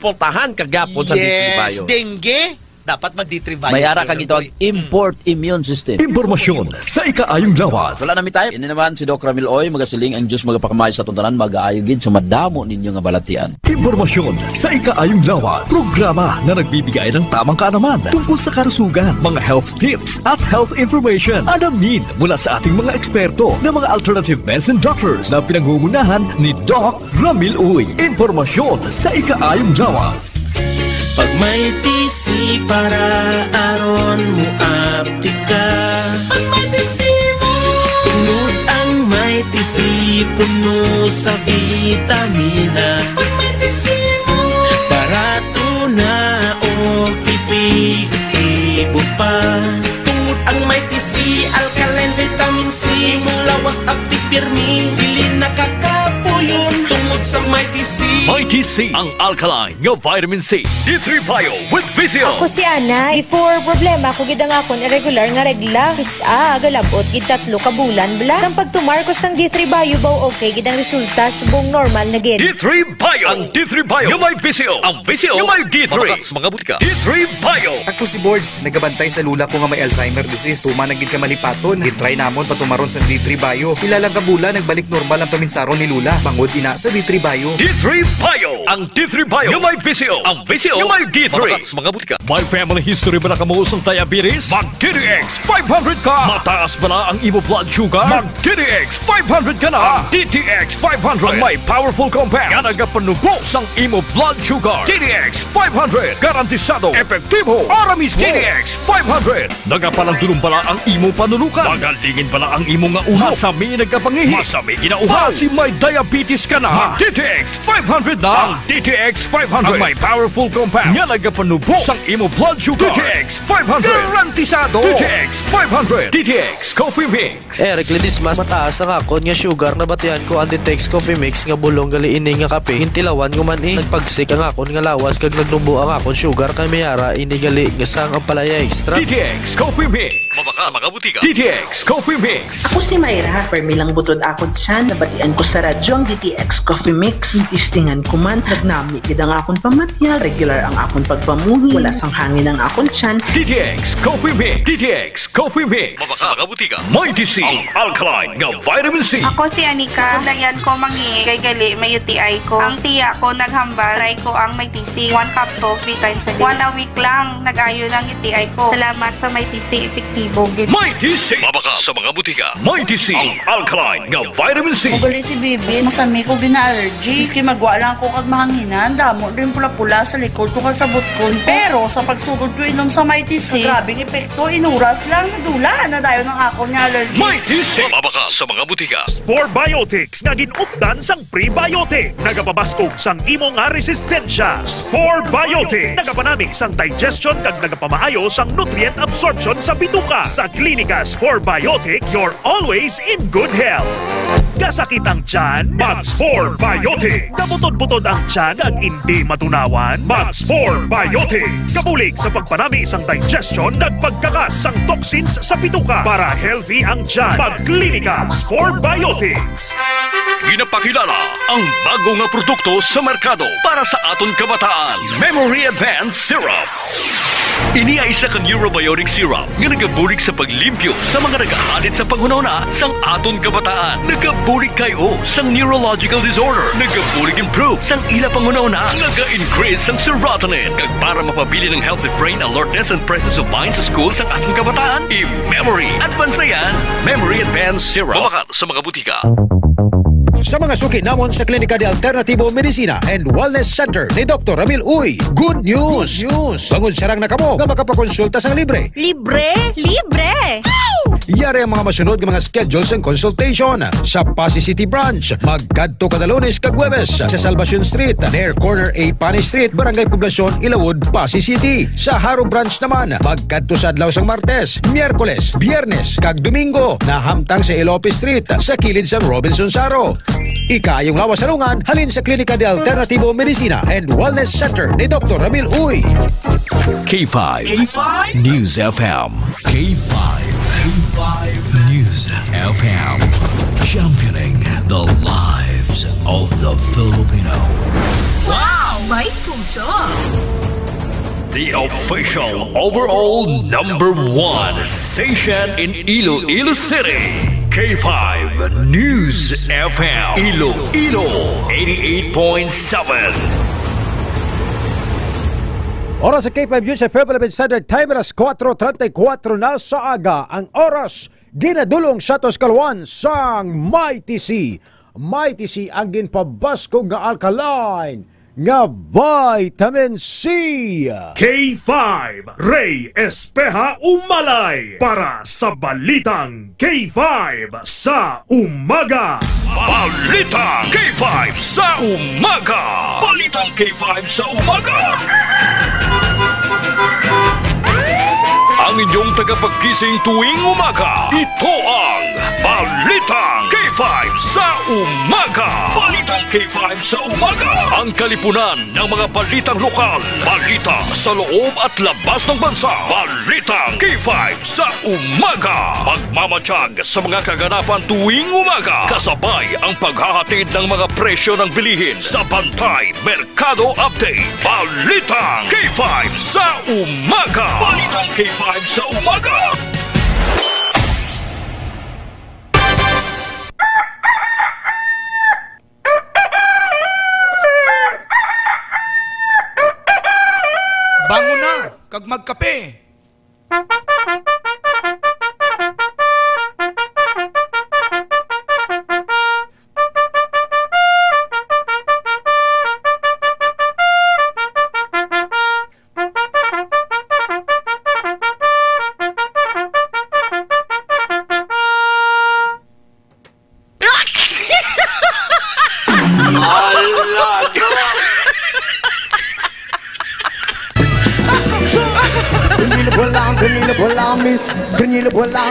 suportahan kagapon sa D3 Bio. Dengue, dapat mag-D3 Bio. May ara kang ito ang import immune system. Impormasyon sa ikaayong lawas. Wala namin tayo. Ini naman si Doc Ramil Oy, magasiling ang Diyos magapakamay sa tuntanan, mag-aayogin sa madamo ninyo nga balatian. Impormasyon sa ikaayong lawas. Programa na nagbibigay ng tamang kaalaman tungkol sa karusugan, mga health tips at health information. Alamin mula sa ating mga eksperto na mga alternative medicine doctors na pinangungunahan ni Doc Ramil Oy. Impormasyon sa ikaayong lawas. Pag may tisi para aron mo aptika. Pag may tisi mo tungod ang may tisi puno sa vitamina. Pag may tisi mo barato na o ibo pa. Tungod ang may tisi alkaline vitamin C mulawas aptik pirmi dili nakakapuyon tungod sa may tisi. Mighty C, ang alkaline nga vitamin C. D3 Bio with Visio. Ako si Ana. Before problema ko gid ang akon irregular nga regla. Kisa galabot gid 3 ka bulan bla. Sang pagtumar ko sang D3 Bio baw okay gid ang resulta subong normal na gid. D3 Bio. Ang D3 Bio nga may Visio. Ang Visio nga may D3. Mga butika. D3 Bio. Ako si Boards, nagabantay sa lula ko nga may Alzheimer disease. Tuma nagid ka malipaton. Gitry namon patumaron sa D3 Bio. Ilalang kabula nagbalik normal ang paminsaron ni Lula. Bangod ina sa D3 Bio. D3 Bio. Ang D3 Bio nga may Visio. Ang Visio nga may D3. Mga butika. May family history ba na kamuos ng diabetes? Mag-DDX 500 ka. Mataas ba na ang imo blood sugar? Mag-DDX 500 ka na. Ang DTX 500 ang may powerful compounds nga nagapanubos ang imo blood sugar. DDX 500 garantisado epektibo para mismo. DDX 500 nagapalandulong pala ang imo panulukan. Magalingin pala ang imo nga ulo. Masami nagkapangihi. Masami ginauhaw. Kasi may diabetes ka na. DTX 500 na. Ang DTX 500 ang may powerful compounds nga nagapanubos ang imo blood sugar. DTX 500 garantisado. DTX 500 DTX Coffee Mix. Eric Ledismas, mataas ang akon nga sugar na batian ko ang DTX Coffee Mix nga bulong gali ini nga kape. Hintilawan ko man nagpagsik ang akon nga lawas kag nagnubo ang akon sugar kay mayara ini gali nga sang ang palaya extra. DTX Coffee Mix. Mabaka mga butika. DTX Coffee Mix. Ako si Mayra, permilang butod akon siya, nabatian ko sa radyo ang DTX Coffee Mix. Tistingan ko man, nagnami gid ang akon pamatyag, regular ang akon pagpamuhi, wala sang hangin ang akon tiyan. DTX Coffee Mix. DTX Coffee Mix. Mabaka mga butika. Mighty C, ang alkaline nga vitamin C. Ako si Anika, layan ko mangi kay gali may UTI ko. Ang tiya ko naghambal, try ko ang may TC, 1 capsule 3 times a day. 1 a week lang, nag-ayo ng UTI ko. Salamat sa may TC, epektibo. Mighty C. Mabaka sa mga butika. Mighty C, ang alkaline nga vitamin C. Magali si Bibi, masami ko gina-allergy. Iski magwa lang ko kag mahanginan, damo rin pula-pula sa likod ko kasabot ko. Pero sa pagsugod ko inom sa Mighty C, grabing epekto, inuras lang, nadula na dayo ng ako niya allergy. Mighty C. Mabaka sa mga butika. Spore Biotics nga ginupdan sang prebiotic. Nagapabaskog sang imo nga resistensya. Spore Biotics. Nagapanami sang digestion kag nagapamaayo sang nutrient absorption sa bituka. Sa Klinika Spore Biotics, you're always in good health. Kasakit ang tiyan, mag-Spore Biotics. Kabutod-butod ang tiyan ag hindi matunawan, mag-Spore Biotics. Kabulig sa pagpanami isang digestion, nagpagkakas sang toxins sa bituka para healthy ang tiyan. Mag-Klinika Spore Biotics. Ginapakilala ang bago nga produkto sa merkado para sa aton kabataan. Memory Advanced Syrup. Ini ay isa ka neurobiotic syrup nga nagabulig sa paglimpyo sa mga nagahalit sa panghunahuna sang aton kabataan. Nagabulig kayo sang neurological disorder. Nagabulig improve sang ila panghunahuna. Naga-increase sang serotonin kag para mapabili ng healthy brain alertness and presence of mind sa school sang ating kabataan. I-Memory Advanced yan. Memory Advanced Syrup. Mabakal sa mga butika. Sa mga suki namon sa Klinika de Alternativo Medicina and Wellness Center ni Dr. Ramil Uy, good news! Bangod sarang na kamo nga makapakonsulta sang libre. Libre? Libre! Yari ang mga masunod ng mga schedules and consultation sa Pasay City Branch. Magkadto kada Lunes kag Huwebes sa Salvacion Street, near corner A Panay Street, Barangay Poblacion, Ilawod, Pasay City. Sa Haro Branch naman, magkadto sa adlaw sang Martes, Miyerkules, Biyernes kag Domingo na hamtang sa Ilope Street sa kilid sang Robinson Saro. Ikayong lawas salungan halin sa Klinika de Alternativo Medicina and Wellness Center ni Dr. Ramil Uy. K5 News FM. K5 News FM. Championing the lives of the Filipino. Wow! May The official overall #1 station in Iloilo City. K5 News FM Iloilo 88.7. Oras sa K5 News FM Philippine Standard Time, alas 4:34 na sa aga. Ang oras ginadulong sa Toscaluan sang Mighty C. Mighty C ang ginpabasko nga alkaline nga vitamin C. K5 Ray Espeja Umalay para sa Balitang K5 sa Umaga. Balitang K5 sa Umaga. Balitang K5 sa Umaga. Ang inyong tagapagkising tuwing umaga. Ito ang Balitang K5 sa Umaga. Balitang K5 sa Umaga. Ang kalipunan ng mga balitang lokal. Balita sa loob at labas ng bansa. Balitang K5 sa Umaga. Magmamatsyag sa mga kaganapan tuwing umaga. Kasabay ang paghahatid ng mga presyo ng bilihin sa Bantay Merkado Update. Balitang K5 sa Umaga. Balitang K5 sa Umaga. Bangon na, kag magkape.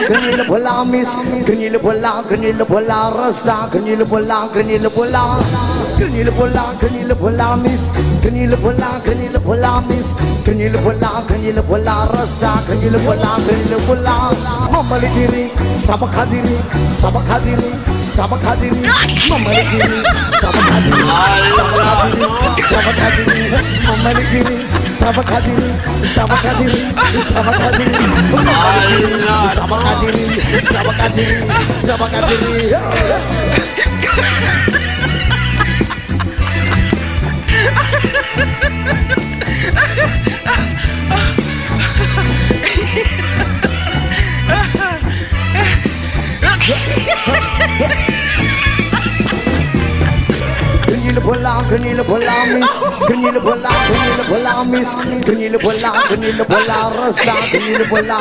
Ganila bola miss, ganila bola rasta, ganila bola miss, ganila bola miss, ganila bola rasta, ganila bola. Mamali diri, sabak hadiri, mamali diri, sabak hadiri, mamali diri, sabak hadiri. Ganila bola miss, ganila bola miss, ganila bola rasta, ganila bola miss,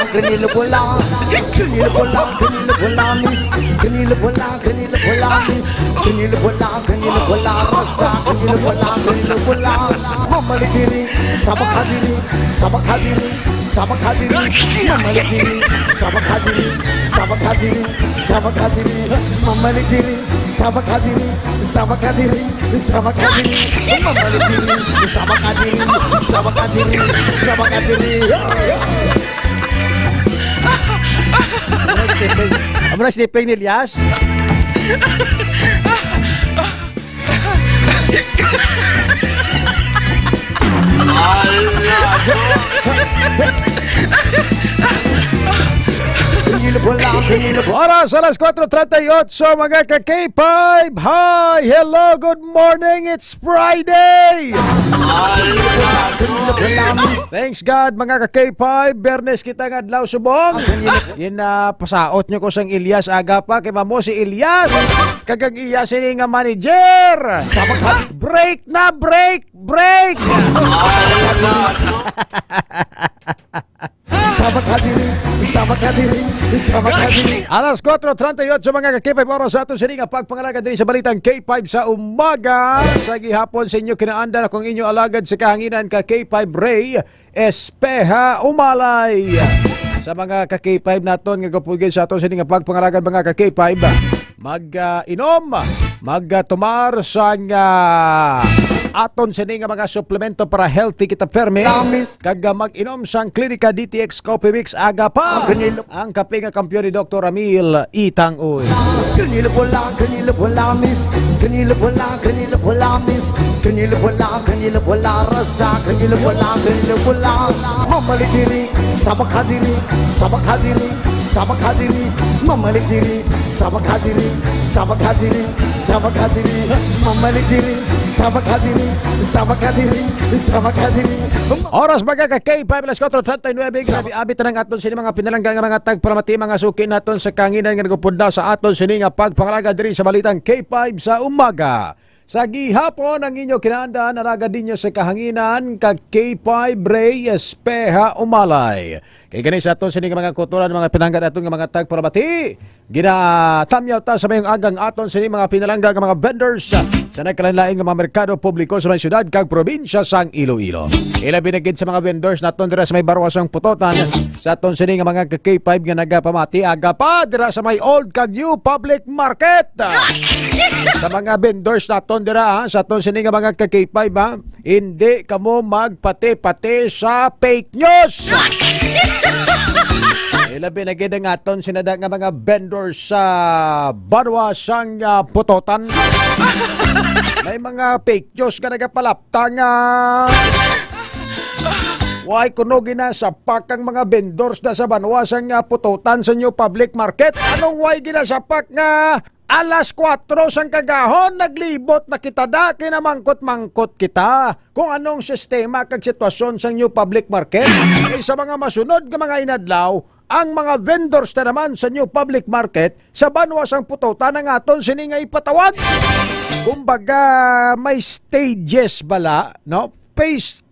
ganila bola miss, ganila bola rasta, ganila bola. Mamali diri, sabak hadiri, mamali diri, sabak hadiri, mamali diri, sabak hadiri, mamali diri, sabak hadiri. Amo na sleeping ni Elias. Oras, alas 4:38 mga ka-K5. Hi! Hello, good morning. It's Friday. Thanks God mga ka-K5. Bernes kita nga adlaw subong. Yan na pasaot nyo ko sang Elias aga pa. Kay mamo si Elias. Kagang iya sini nga manager. Break na, break. Sabak hadiri. Alas 4:38 mga ka-K5 oras sa ato sini nga pagpangalaga din sa balitang K5 sa umaga. Sa gihapon sa inyo kinaanda na kung inyo alagad sa kahanginan ka K5 Ray Espeja Umalay. Sa mga ka-K5 naton nga gapugid sa ato sini nga pagpangalaga mga ka-K5 mag-inom, mag-tumar sa aton sini nga mga suplemento para healthy kita perme. Kag mag-inom sang Klinika DTX Coffee Mix aga pa. Ang kape nga kampiyon ni Dr. Ramil Itang Uy. Kanila wala miss. Kanila wala miss. Kanila wala rasa. Kanila wala. Mamalik diri, sabak hadiri. Mamalik diri, sabak hadiri. Mamalik diri, sabak hadiri. Oras baga ka K5:39 grabe abit na ng aton sini mga pinalangga nga mga tagpalamati mga suki naton sa kanginan nga nagupudna sa aton sini nga pagpangalaga diri sa balitang K5 sa umaga. Sa gihapon ang inyo kinaandaan naraga dinyo sa kahanginan kag K5 Ray Espeha Umalay. Kay gani sa aton sini nga mga kultura mga pinanggat aton nga mga tagpalamati. Ginatamyaw ta sa mayong agang aton sini mga pinalangga nga mga vendors sa nagkalain-lain nga mga merkado publiko sa mga syudad kag probinsya sang Iloilo. Ilabi na gid sa mga vendors naton dira sa may barwasang putotan sa aton sini nga mga K5 nga nagapamati aga pa dira sa may old kag new public market. Sa mga vendors naton dira sa aton sini nga mga K5 hindi kamo magpate-pate sa fake news. Ilabi na gid ang aton sinada nga mga vendors sa barwasang putotan. May mga fake news nga nagapalapta nga why kuno ginasapak ang mga vendors na sa banwasang pututan sa new public market? Anong why ginasapak nga alas 4 sang kagahon naglibot na kita da kinamangkot-mangkot kita kung anong sistema kag sitwasyon sa new public market? Ay sa mga masunod nga mga inadlaw ang mga vendors na naman sa new public market sa banwasang pututan ang aton sini nga ipatawag. Kumbaga may stages bala, no? Phase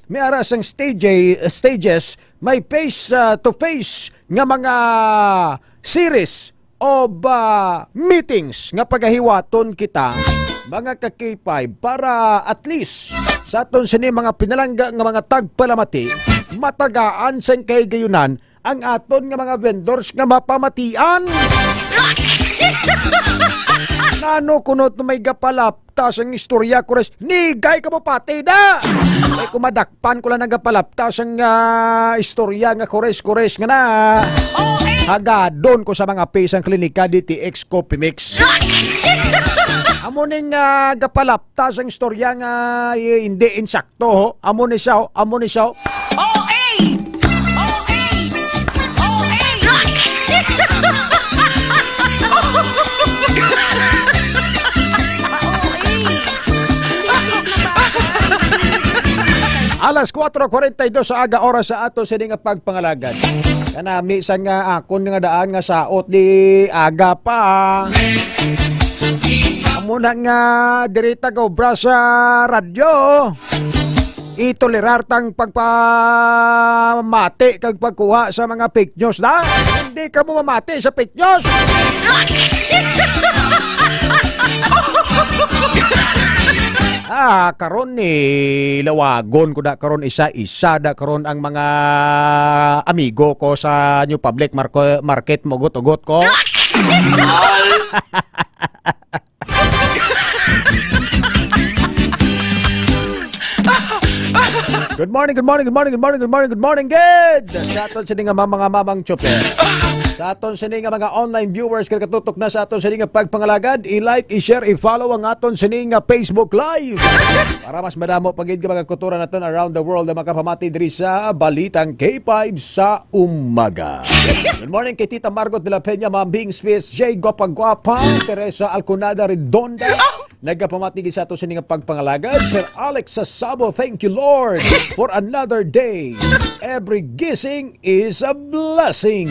may aras ang stages, may face to face nga mga series of meetings nga pagahiwaton kita mga ka-K5 para at least sa aton sini mga pinalangga nga mga tagpalamati matagaan sang kay gayunan ang aton nga mga vendors nga mapamatian. Nano kunot may gapalaptas ang istorya ko res nigay ka mo pati na ay kumadakpan ko lang nagapalaptas ang istorya nga kores nga na hagadon ko sa mga pisang Klinika DTX Coffee Mix. Amuning gapalaptas ang istorya nga hindi insakto amo ni siya Alas 4:42 sa aga oras sa ato sini nga pagpangalagan. Kanami sa nga akon nga daan nga saot di aga pa. Amo na nga dirita go bra sa radyo. Itolerar tang pagpamati kag pagkuha sa mga fake news na. Hindi ka mo mamati sa fake news. Karon ni lawagon ko da karon isa da karon ang mga amigo ko sa new public market mogot-ugot ko. Good morning, good. Sa aton sini nga mga mamang chopper. Sa aton sini nga mga online viewers kaya katutok na sa aton sini nga pagpangalagad, i-like, i-share, i-follow ang aton sini nga Facebook Live. Para mas madamo pagid mga kultura naton around the world na makapamati diri sa Balitang K5 sa umaga. Good morning kay Tita Margot de la Peña, Ma'am Bing Smith, J. Guapa, Teresa Alconada Redonda. Nagapamati sa aton sini nga pagpangalagad, Sir Alex Sasabo, thank you Lord for another day. Every gising is a blessing.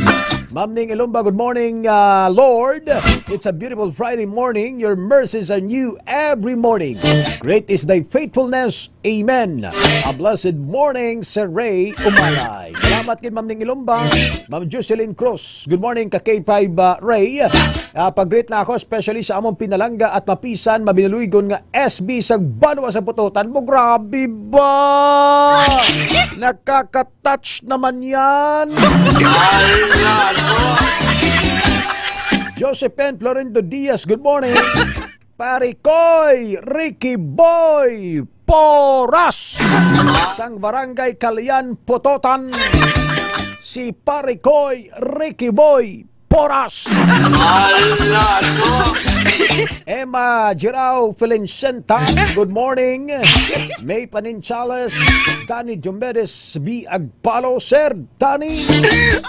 Ma'am Ning Ilumba, good morning, Lord. It's a beautiful Friday morning. Your mercies are new every morning. Great is thy faithfulness. Amen. A blessed morning, Sir Ray Umalay. Salamat kay Ma'am Ning Ilumba. Ma'am Jocelyn Cruz, good morning ka K5 Ray. Pag-greet na ako, especially sa among pinalangga at mapisan, mabinuluygon nga SB sa Banwa sa Pututan mo. Grabe ba? Nakaka-touch naman yan. Josephine Florindo Diaz, good morning. Parikoy Ricky Boy Poras sang barangay Kalian Pototan. Si Parikoy Ricky Boy Poras. Emma Girao Felincenta, good morning. May Paninchales, Danny Diomedes B. Agpalo, Sir Danny.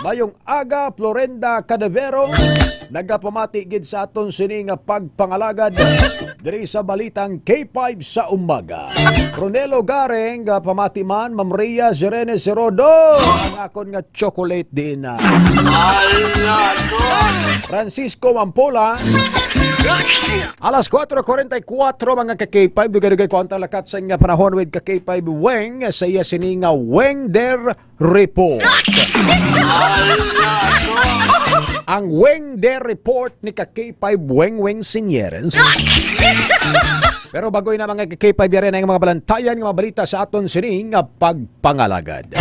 Mayong aga, Florenda Cadavero, nagapamati gid sa aton sini nga pagpangalagad diri sa balitang K5 sa umaga. Ronelo Gareng, pamati man, Ma'am Ria Zerene Zerodo, ang akon nga chocolate din. Francisco Mampola, alas 4:44 mga ka-K5, dugay-dugay ko ang talakat sa nga panahon with ka-K5 Weng sa iya sini nga Weng Der Report. Ang Weng Der Report ni ka-K5 Weng Sinierens. Pero bago na mga ka-K5 yari na yung mga balantayan, mga balita sa aton sini nga pagpangalagad.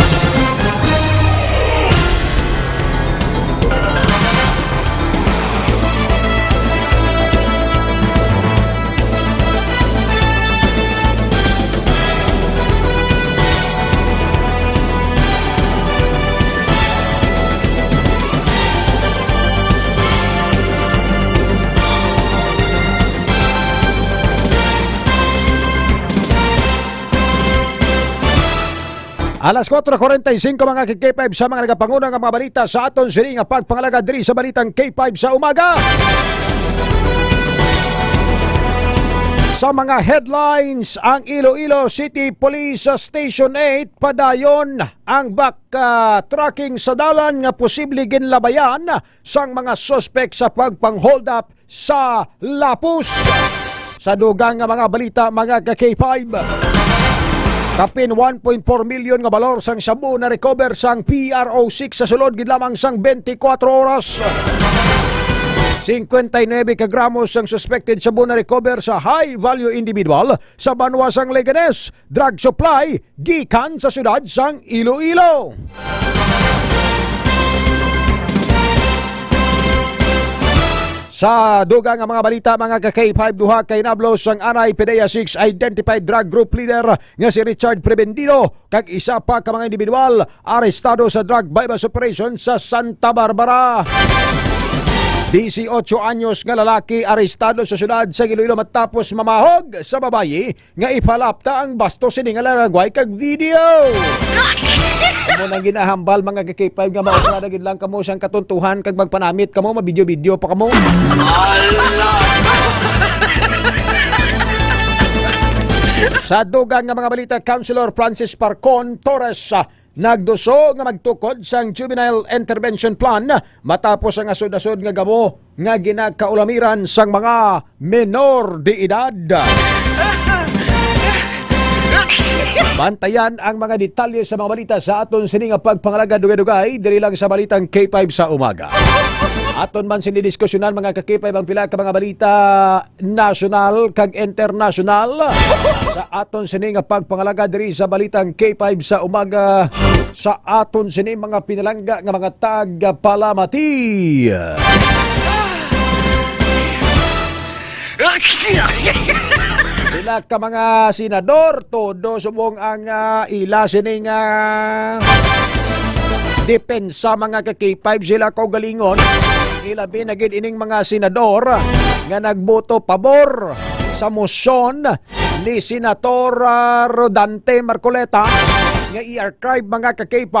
Alas 4:45 mga K5 sa mga nagapangunang mga balita sa aton sini nga pagpangalagad diri sa balitang K5 sa umaga. Sa mga headlines, ang Iloilo City Police Station 8 padayon ang back-tracking sa dalan nga posible ginlabayan sang mga suspect sa pagpang-hold up sa Lapus. Sa dugang nga mga balita mga K5, kapin 1.4 million nga balor sang shabu na recover sang PRO6 sa sulod gid lamang sang 24 oras. 59 ka gramos ang suspected shabu na recover sa high value individual sa banwa sang Leganes drug supply gikan sa syudad sang Iloilo. Sa dugang nga mga balita mga ka-K5, duha kay nablos ang Anay PDEA 6 identified drug group leader nga si Richard Prebendino kag isa pa ka mga individual arestado sa drug bypass operation sa Santa Barbara. 18 anyos nga lalaki arestado sa syudad sa Iloilo matapos mamahog sa babayi nga ipalapta ang bastos sini nga laragway kag video. Amo nang ginahambal mga K5 nga mausada gid lang kamo sang katuntuhan kag magpanamit kamo mabidyo-bidyo pa kamo. Sa dugang nga mga balita, Councilor Francis Parcon Torres nagduso nga magtukod sang Juvenile Intervention Plan matapos ang asod-asod nga gamo nga ginakaulamiran sang mga menor de edad. Bantayan ang mga detalye sa mga balita sa aton sini nga pagpangalagad dugay-dugay diri lang sa balitang K5 sa umaga. Aton man sinidiskusyonan mga ka-K5 ang pila ka mga balita national kag international sa aton sini nga pagpangalagad diri sa balitang K5 sa umaga sa aton sini mga pinalangga nga mga taga-palamati. Ila ka mga senador, todo subong ang ila sining depensa mga ka-K5 sila ko galingon. Ilabi na gid ining mga senador nga nagboto pabor sa mosyon ni Senator Rodante Marcoleta nga i-archive mga ka-K5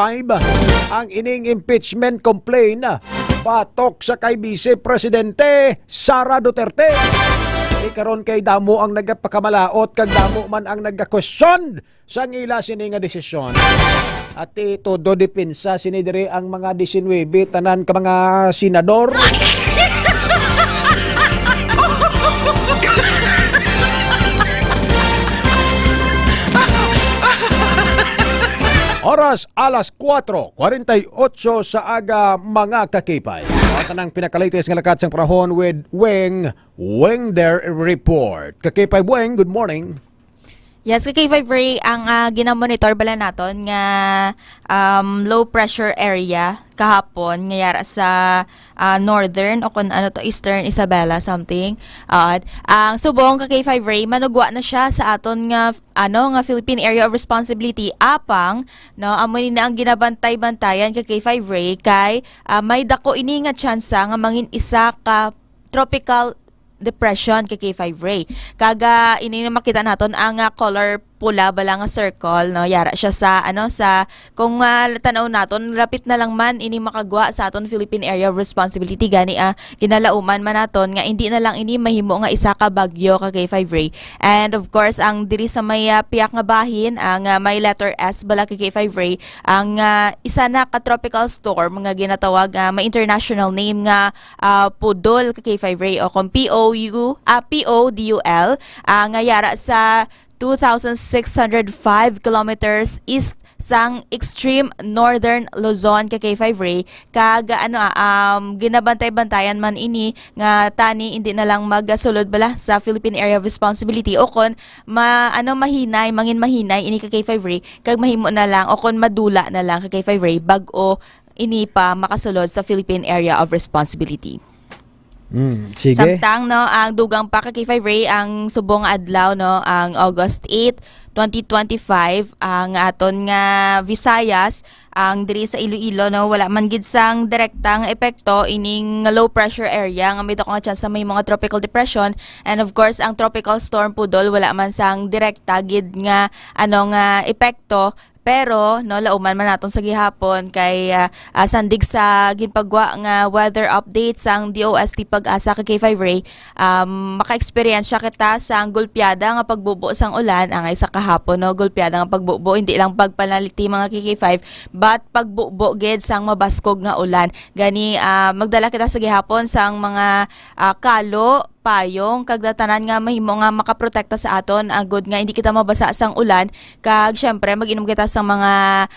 ang ining impeachment complaint batok sa kay Vice Presidente Sara Duterte. Karon kay damo ang nagapakamalaot kag damo man ang nagka-question sa ila sini nga desisyon. At todo depensa sini diri ang mga 19 tanan ka mga senador. Oras alas 4:48 sa aga mga kakipay. At ang pinakalitis nga lakat sang prahon with Weng Der Report. Kakipay Weng, good morning. Yes, kay K5 Ray, ang ginamonitor bala naton nga low pressure area kahapon ngayara sa northern o kung ano to eastern Isabela something. Ang subong kay K5 Ray manugwa na siya sa aton nga nga Philippine Area of Responsibility apang no amo ni na ang ginabantay-bantayan kay K5 Ray kay may dako ini nga tsansa nga mangin isa ka tropical depression kay K5 Ray. Kaga ini na makita naton ang color pula bala nga circle no yara siya sa sa kung tanaw naton rapit na lang man ini makagwa sa aton Philippine Area of Responsibility gani ginalauman man naton nga hindi na lang ini mahimo nga isa ka bagyo kay K5 Ray. And of course ang diri sa may piyak nga bahin ang may letter S bala kay K5 Ray ang isa na ka tropical storm nga ginatawag may international name nga Pudol kay K5 Ray o kung PODUL nga yara sa 2,605 kilometers east sang extreme northern Luzon kay K5 Ray kag ginabantay-bantayan man ini nga tani hindi na lang magasulod bala sa Philippine Area of Responsibility o kon mahinay mangin mahinay ini kay K5 Ray kag mahimo na lang o kon madula na lang kay K5 Ray bag-o ini pa makasulod sa Philippine Area of Responsibility. Sige. Samtang ang dugang pa kay K5 Ray ang subong adlaw ang August 8, 2025 ang aton nga Visayas ang diri sa Iloilo wala man gid sang direktang epekto ining low pressure area nga may dako nga chance may mga tropical depression and of course ang tropical storm Pudol wala man sang direkta gid nga nga epekto. Pero lauman man naton sa gihapon kay sandig sa ginpagwa nga weather update sang DOST Pag-asa kay K5 Ray maka-experience kita sang gulpyada nga pagbubo sang ulan ang isa kahapon gulpyada nga pagbubo hindi lang pagpanaliti mga K5 but pagbubo gid sang mabaskog nga ulan gani magdala kita sa gihapon sang mga kalo payong kag datanan nga mahimo nga makaprotekta sa aton agud nga hindi kita mabasa sang ulan kag syempre mag-inom kita sa mga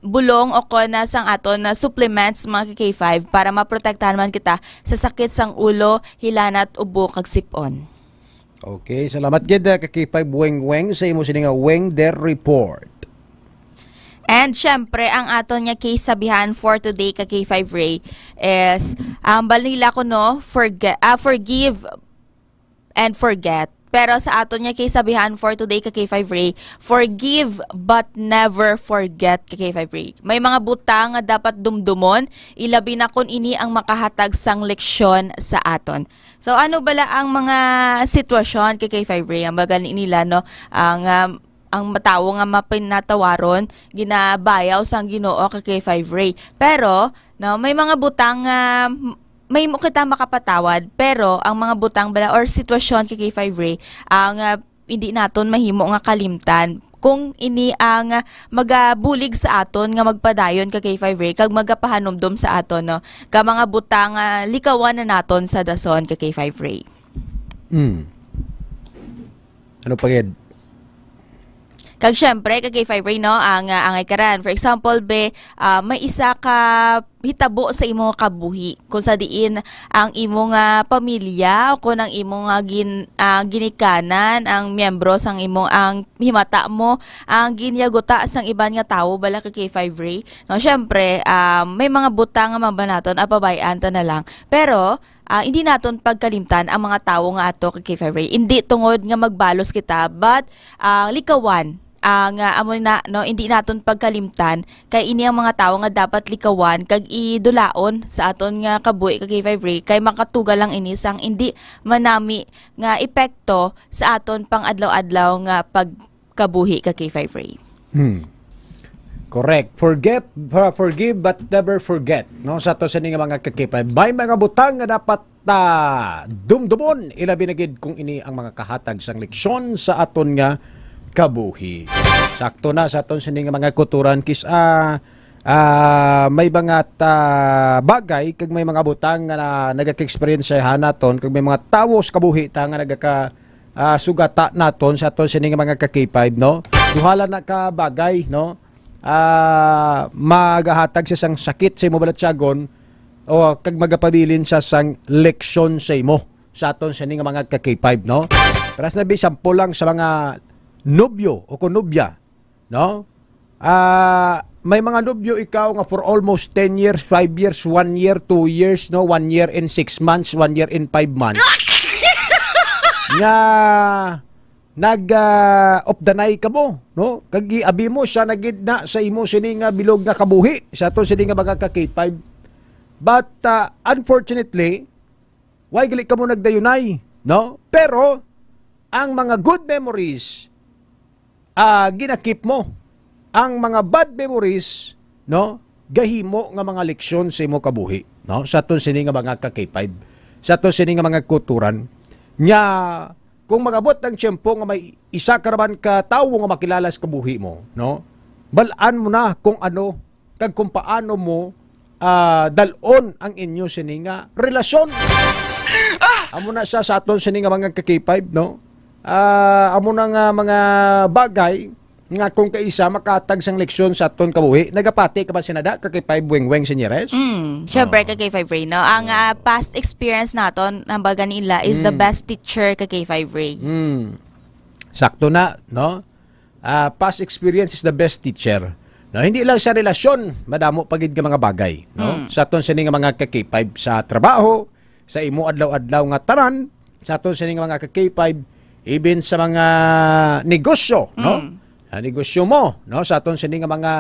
bulong o kon sang aton supplements mga K5 para maprotektahan man kita sa sakit sang ulo, hilanat, ubo kag sipon. Okay, salamat gid kay K5 Weng sa imo sini nga Weng Der Report. And syempre, ang aton nga case sabihan for today kay K5 Ray is balila ko forgive and forget. Pero sa aton nga case sabihan for today kay K5 Ray, forgive but never forget kay K5 Ray. May mga butang nga dapat dumdumon, ilabi na kun ini ang makahatag sang leksyon sa aton. So ano bala ang mga sitwasyon kay K5 Ray? Ang bagal nila ang matawo nga mapinatawaron ginabayaw sang Ginoo kay K5 Ray. Pero may mga butang may mo kita makapatawad pero ang mga butang bala or sitwasyon kay K5 Ray ang hindi naton mahimo nga kalimtan kung ini ang magabulig sa aton nga magpadayon kay K5 Ray kag magapahanumdum sa aton ka mga butang likawan na naton sa dason kay K5 Ray. Ano pa gid? Kag syempre kay K5 Ray ang angay karan. For example may isa ka hitabo sa imong kabuhi kung sa diin ang imong pamilya o kung ang imong ginikanan ang miyembro sang imong ang himata mo ang ginyaguta sang iban nga tawo bala kay K5 Ray. Syempre may mga butang nga mabanaton apabayan ta na lang. Pero hindi naton pagkalimtan ang mga tawo nga ato kay K5 Ray. Hindi tungod nga magbalos kita but likawan ang hindi naton pagkalimtan kay ini ang mga tawo nga dapat likawan kag idulaon sa aton nga kabuhi kay K5 Ray kay makatugal lang ini sang hindi manami nga epekto sa aton pang adlaw-adlaw nga pagkabuhi kay K5 Ray. Correct. Forgive but never forget. Sa to sa nga mga K5 may mga butang nga dapat dumdumon ilabi na gid kung ini ang mga kahatag sang leksyon sa aton nga kabuhi. Sakto na sa aton sini nga mga kuturan kis may mga bagay kag may mga butang nga nagaka-experience sa naton kag may mga tawo sa kabuhi ta nga nagaka sugata naton sa aton sini nga mga K5 duhala na ka bagay magahatag sa sang sakit sa imo balatsagon o kag magapabilin sa sang leksyon sa imo sa aton sini nga mga K5 Pero na sample lang sa mga nobyo o kunubya, no? May mga nobyo ikaw nga for almost 10 years, 5 years, 1 year, 2 years, no? 1 year and 6 months, 1 year and 5 months. Nga off the night ka mo, no? Kag abi mo siya nagid na sa imo sini nga bilog nga kabuhi sa aton sini nga mga ka-K5. But unfortunately, why gali ka mo nagdayunay, no? Pero ang mga good memories ginakip mo. Ang mga bad memories, no? Gahimo nga mga leksyon sa imo kabuhi, no? Sa aton sini nga mga ka-K5, sa aton sini nga mga kulturan nya kung magabot ang tiyempo nga may isa ka raman ka tawo nga makilala sa kabuhi mo, no? Balaan mo na kung ano kag kung paano mo dalon ang inyo sini nga relasyon. Amo na siya sa aton sini nga mga ka-K5, no? Amo na nga mga bagay nga kung kaisa makatag sang leksyon sa aton kabuhi. Nagapati ka ba sinada ka-K5 weng-weng senyeres? Syempre ka-K5 Ray, no? Ang past experience naton ng baga nila is the best teacher ka-K5 Ray. Sakto na, no? Past experience is the best teacher. No, hindi lang sa relasyon, madamo pagid ka mga bagay, no? Sa aton sini nga mga ka-K5 sa trabaho, sa imo adlaw-adlaw nga taran, sa aton sini nga mga ka-K5 even sa mga negosyo, no? Negosyo mo, no? Sa aton sini nga mga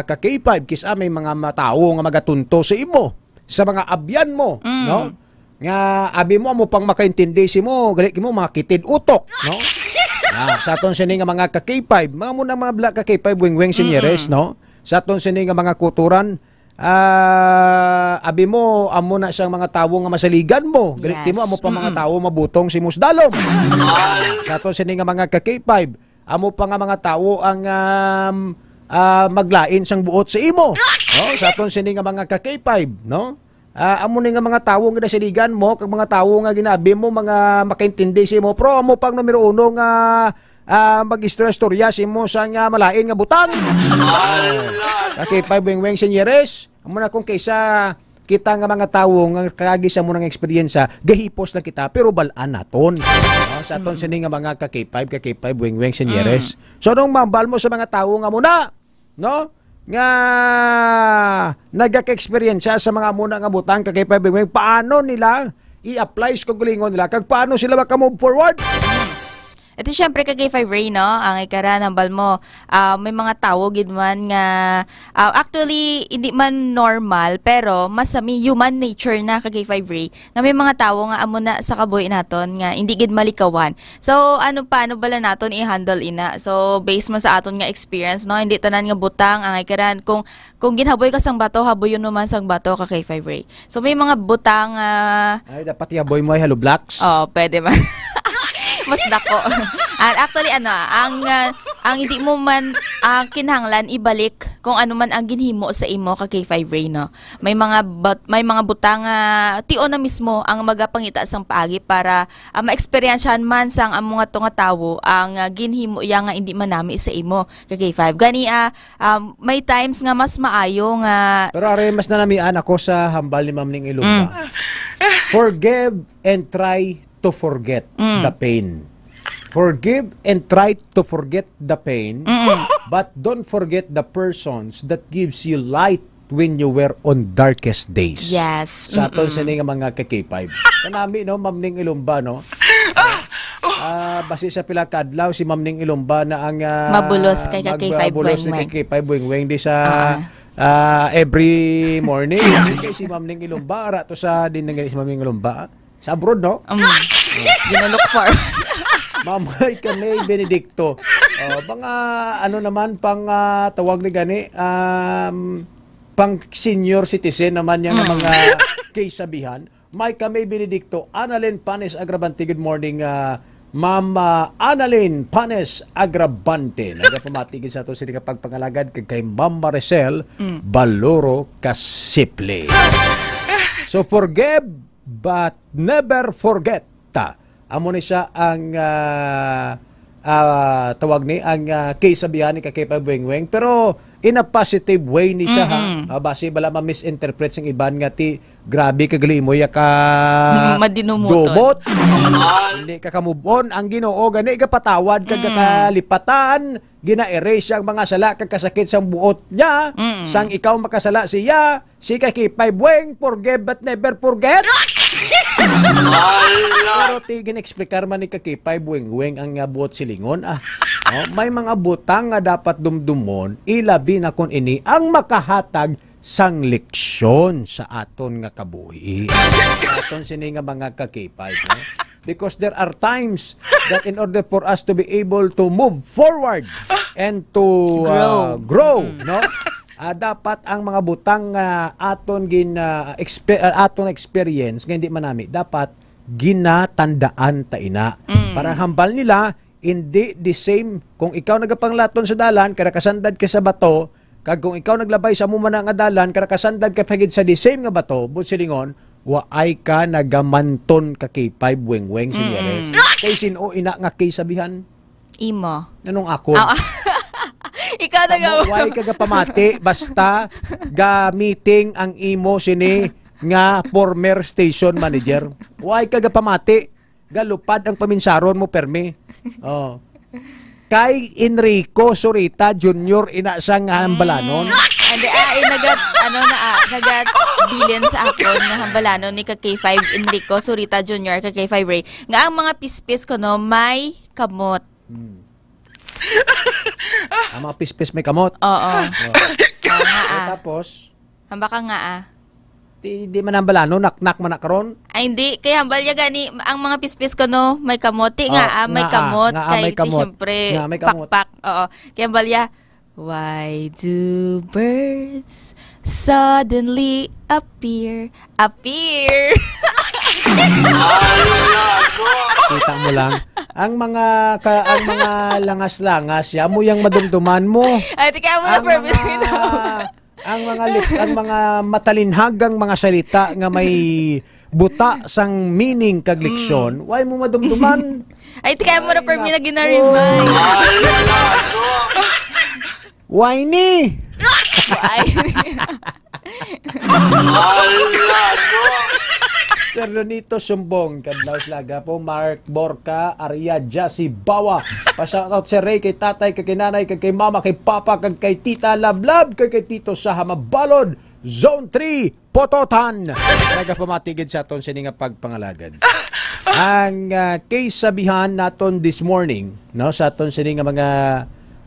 ka-K5 kisa may mga matawo nga magatunto sa imo, sa mga abyan mo, no? Nga abi mo pang makaintindi si mo, gali mo makitid utok, no? Sa aton sini nga mga ka-K5, mga muna mga black ka-K5 weng-weng senyeres, no? Sa aton sini nga mga kuturan, abi mo amo na siyang mga tawo nga masaligan mo, gali mo amo pa mga tawo mabutong si musdalom. Sa aton sini nga mga ka-K5, amo pa nga mga tawo ang maglain sang buot sa imo, no? Sa aton sini nga mga ka-K5, no? Amo ni nga mga tawo nga nasiligan mo kag mga tawo nga ginabi mo mga makaintindi si mo, pro amo pang numero 1 nga mag-istorya si mo sa nga malain nga butang. Ka-K5 weng-weng senyeres, amo na kung kaysa kita nga mga tawo nga kagisa mo ng eksperyensya, gahipos na kita pero balaan naton. Sa aton sini nga mga ka-K5 weng-weng senyeres. So nung mambal mo sa mga tawo nga muna, no? Nga nagaka-eksperyensya sa mga muna nga butang ka-K5 weng-weng, paano nila i-apply sa kagalingon nila kag paano sila maka-move forward? Ito syempre ka-K5 Ray, no? Ang ikara ng bal mo, may mga tao gid man nga actually hindi man normal pero masami human nature na ka-K5 Ray nga may mga tao nga amo na sa kabuhi naton nga hindi gid malikawan. So paano bala naton i-handle ina? So based mo sa aton nga experience, no? Hindi tanan nga butang ang ikaran kung ginhaboy ka sang bato, haboyon naman sang bato ka-K5 Ray. So may mga butang ay dapat ihaboy mo ay Hello Blacks. Oh, pwede ba? Mas dako. Actually ang hindi mo man kinahanglan ibalik kung ano man ang ginhimo sa imo ka-K5 Ray, no. May mga butang tio na mismo ang magapangita sang paagi para ma-experiensyahan man sang amo nga tunga tawo ang ginhimo iya nga hindi man nami sa imo ka-K5. Gani may times nga mas maayo nga pero are mas nanamian ako sa hambal ni Ma'am Ning Ilumba. Forgive and try to forget the pain. Forgive and try to forget the pain, but don't forget the persons that gives you light when you were on darkest days. Yes. Sa aton sini nga mga ka-K5. Kanami, no, Ma'am Ning Ilumba, no? Base sa pila kadlaw si Ma'am Ning Ilumba na ang mabulos kay ka-K5 weng-weng. K5 weng-weng di sa every morning. Kay si Ma'am Ning Ilumba, ara to sa din nga si Ma'am Ning Ilumba. Sa abroad, no? Ginalook for. Mamay kami Benedicto. Mga ano naman pang tawag ni gani pang senior citizen naman yung mga case sabihan. May kami Benedicto, Annalyn Panes Agrabante. Good morning, Ma'am Annalyn Panes Agrabante. Nagapamatigin sa ito sila pagpangalagad kay Ma'am Maricel Baloro Kasiple. So forgive but never forget. Amo ni siya ang tawag ni ang kaysabihan ni Kakay Buengweng, pero in a positive way ni siya ha. Base bala ma-misinterpret sing iban nga ti grabe kagali mo ya ka dumot. Hindi ka move on ang Ginoo gani ka patawad kag kalipatan, gina-erase ang mga sala kag kasakit sang buot niya. Sang ikaw makasala siya, si Kakay Bueng forgive but never forget. Pero tigin eksplikar man ni Kakay Buengweng ang buot silingon may mga butang nga dapat dumdumon, ilabi na kun ini ang makahatag sang leksyon sa aton nga kabuhi. Aton sini nga mga Kakay no? Because there are times that in order for us to be able to move forward and to grow no? Dapat ang mga butang aton aton experience nga hindi manami dapat ginatandaan ta ina. Para hambal nila hindi the same kung ikaw nagapanglaton sa dalan kada kasandad ka sa bato kag kung ikaw naglabay sa mumana nga dalan kada kasandad ka pagid sa the same nga bato busilingon waay ka nagamanton Kakay Buengweng sinyeres. Kay sino ina nga kay sabihan? Imo. Anong ako? Ikaw na nga. Huwag ka pamati basta gamiting ang imo sini nga former station manager. Huwag ka pamati. Galupad ang paminsaron mo permi. Oh. Kay Enrico Surita Jr. ina sang hambalanon. Andi nagat billion sa akon nga hambalanon ni Kakay Enrico Surita Jr. Kakay Ray. Nga ang mga pispis ko no may kamot. Ang mga pispis may kamot. Oo. Tapos hamba ka nga Di man hambalanon naknak man karon. Ay hindi kay hambal ya gani ang mga pispis ko no may kamote nga may kamot kay siyempre pakpak. Oo. Kay hambal ya why do birds suddenly appear? Kita mo lang ang mga langas-langas ya mo yang madumduman mo. Ay tika mo na ang mga matalinhagang mga salita nga may buta sang meaning kag leksyon, why mo madumduman? Ay tika mo na permi na ginarimay. Why ni? Sir Donito Sumbong, Kadlaw Slaga po, Mark Borca, Arya Jassy Bawa. Pasang out si Ray, kay tatay, kay nanay, kay mama, kay papa, kay tita Lablab, kay tito Saha Mabalod, Zone 3, Pototan. Nagapamatigid sa aton sininga pagpangalagad. Ang kaysabihan naton this morning, no, sa aton sininga mga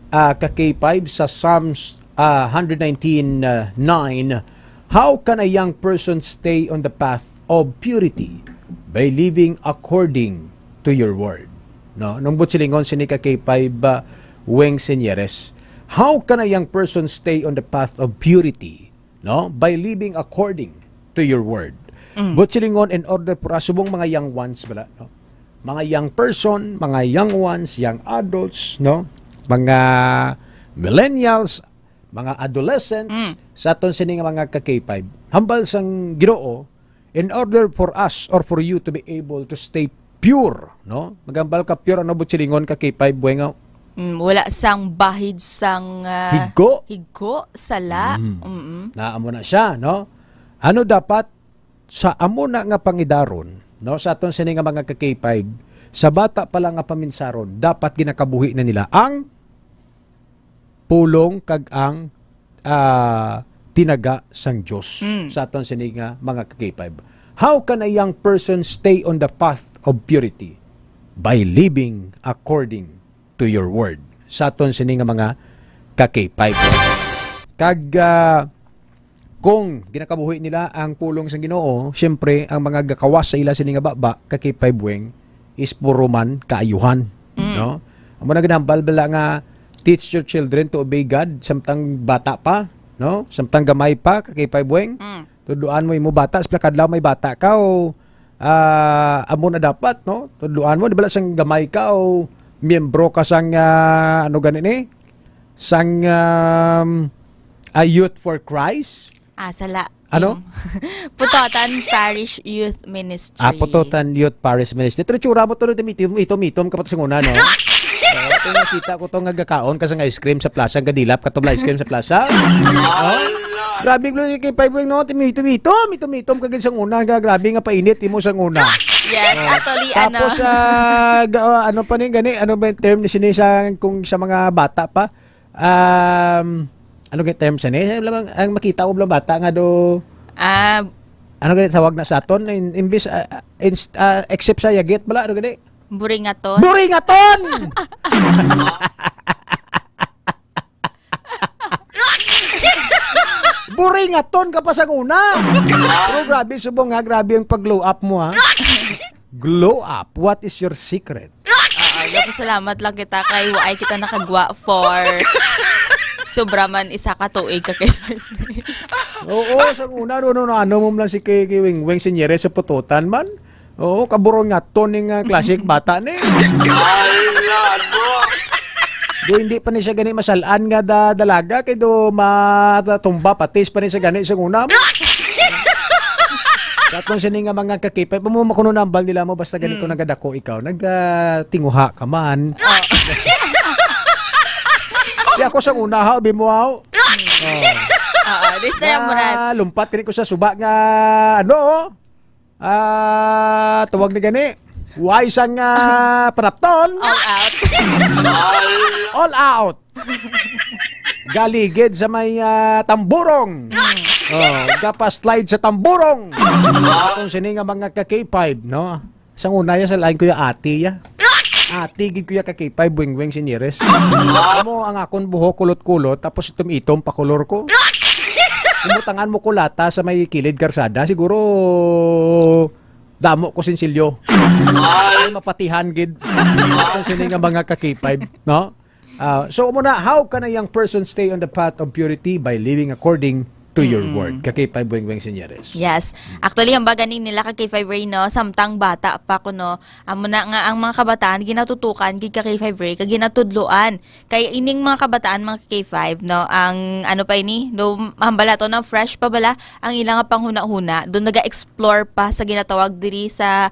Kakay sa Psalms 119:9, how can a young person stay on the path of purity by living according to your word? No, nung butsilingon sini Kakay Weng Senyeres, how can a young person stay on the path of purity, no, by living according to your word? Butsilingon in order for asubong mga young ones bala, no? Mga young person, mga young ones, young adults, no? Mga millennials, mga adolescents, sa aton sini nga mga Kakay hambal sang Ginoo in order for us or for you to be able to stay pure, no? Magambal ka pure ano butsilingon Kakay Buengaw? Wala sang bahid sang higgo sala. Naamo na siya, no? Ano dapat sa amo na nga pangidaron, no? Sa aton sini nga mga Kakay sa bata pa lang nga paminsaron, dapat ginakabuhi na nila ang pulong kag ang tinaga sang Diyos sa aton sini nga mga Kakay. How can a young person stay on the path of purity? By living according to your word. Sa aton sini nga mga Kakay. Kag kung ginakabuhi nila ang pulong sang Ginoo, syempre ang mga gakawas sa ila sini nga baba Kakay Bueng is puro man kaayuhan, no? Amo na ginambal bala nga teach your children to obey God samtang bata pa, no? Samtang gamay pa Kakay Bueng. Tuduan mo imo bata sa kadlaw may bata ka o amo na dapat, no? Tuduan mo di bala sang gamay ka o miyembro ka sang ano ganin sang Youth for Christ. Sala. Ano? Putotan Parish Youth Ministry. Putotan Youth Parish Ministry. Pero tsura mo to mitom ka pa sa nguna, no? Ito nakita ko itong nagkakaon kasi ng ice cream sa plaza, gadilap katong ice cream sa plaza. Grabe nga kay Five no, mito-mitom kagad sa una, grabe nga painit mo sa una. Yes, actually, Tapos, ano pa rin gani, ano ba yung term ni sinisa kung sa mga bata pa? Ano yung term sa niya? Ang makita ko bilang bata nga do... ano ganit tawag na sa aton? Imbis, except sa yagit, bala, ano ganit? Buringaton. Buringaton! Buringaton ka pa sa una. Pero grabe, subong nga, grabe yung pag-glow up mo, ha? Glow up? What is your secret? Salamat lang kita kay Waay kita nakagwa for sobra man isa ka tuig ka kay Oo, sa una, ano mo lang si kay Wing Senyere sa pututan man. Oo, kaburong nga to ng classic bata ni. Do hindi pa ni siya gani masalaan nga dalaga kay do matumba patis pa ni siya gani sa una mo. Katong sini nga mga kakipay, makuno nambal nila mo basta ganito nagadako ikaw, nagtinguha ka man. Di ako sa una ha, bimuaw. Distra mo na. Lumpat kini ko sa suba nga, tawag ni gani. Wise ang panapton. All out. All out. Galigid sa may tamburong. Slide sa tamburong. Kung sini nga mga ka-K5, no? Isang una ya sa lain ko yung ati ya. Ati, gid ko yung ka-K5, Wing Senyores. Mo ang akong buho kulot-kulot, tapos itom pakulor ko. Imutangan mo kulata sa may kilid karsada, siguro damo ko sinsilyo. Ay, mapatihan gid. Kung sini nga mga ka-K5, no? So muna, how can a young person stay on the path of purity? By living according to your word. Kakay-5 Wing Senyores. Yes. Actually, ang baganing nila kakay-5 Ray, no, samtang bata pa ko, no, amo na nga ang mga kabataan, ginatutukan, kakay-5 Ray, kaginatudluan. Kaya ining mga kabataan, mga kakay-5, no, ang ano pa ini, no, hambala to, no, fresh pa bala, ang ilang panghuna-huna, doon naga-explore pa sa ginatawag diri sa,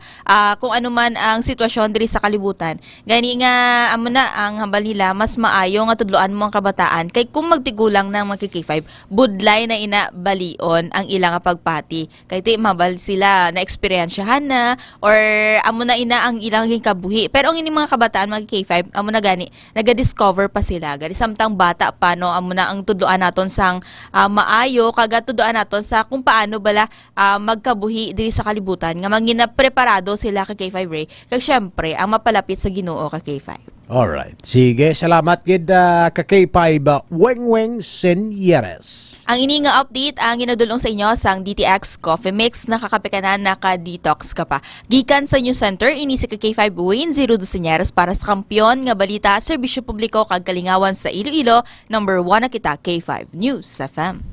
kung ano man ang sitwasyon diri sa kalibutan. Gani nga, amo na, ang hambal nila, mas maayo nga tudluan mo ang kabataan. Kay kung magtigulang ng mga kakay-5, budlay na ina balion ang ilang pagpati. Kay ti mabal sila na eksperyensyahan na or amo na ina ang ilang kabuhi. Pero ang ini mga kabataan mga K5 amo na gani naga-discover pa sila. Gani samtang bata pa no amo na ang tudloan naton sang maayo kaga tudloan naton sa kung paano bala magkabuhi diri sa kalibutan nga mangina preparado sila kay K5 Ray. Kag syempre ang mapalapit sa Ginoo kay K5. Alright. Sige, salamat gid kay K5 Wing Senyores. Ang ini nga update ang ginadulong sa inyo sang DTX Coffee Mix, nakakape ka na, naka-detox ka pa. Gikan sa News Center, ini si K5 Wayne 02 Senyores para sa kampiyon nga balita, serbisyo publiko kag kalingawan sa Iloilo, number 1 na kita, K5 News FM.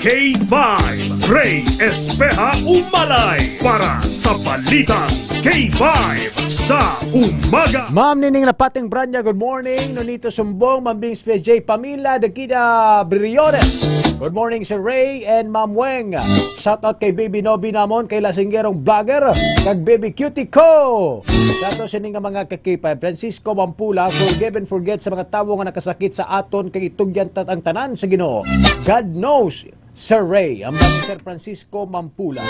K5 Ray Espeja Umalay para sa balita K5 sa umaga. Ma'am Nining Lapating Branya, good morning. Nonito Sumbong, Mambing J. Pamila, Dakida Briones. Good morning Sir Ray and Ma'am Weng. Shout out kay Baby Nobi namon, kay Lasinggerong Vlogger, kag Baby Cutie Ko. Shout out sa mga kakipay, Francisco Mampula, forgive and forget sa mga tawo nga nakasakit sa aton, kay itugyan ang tanan sa Ginoo. God knows. Sir Ray, ang Sir Francisco Mampula.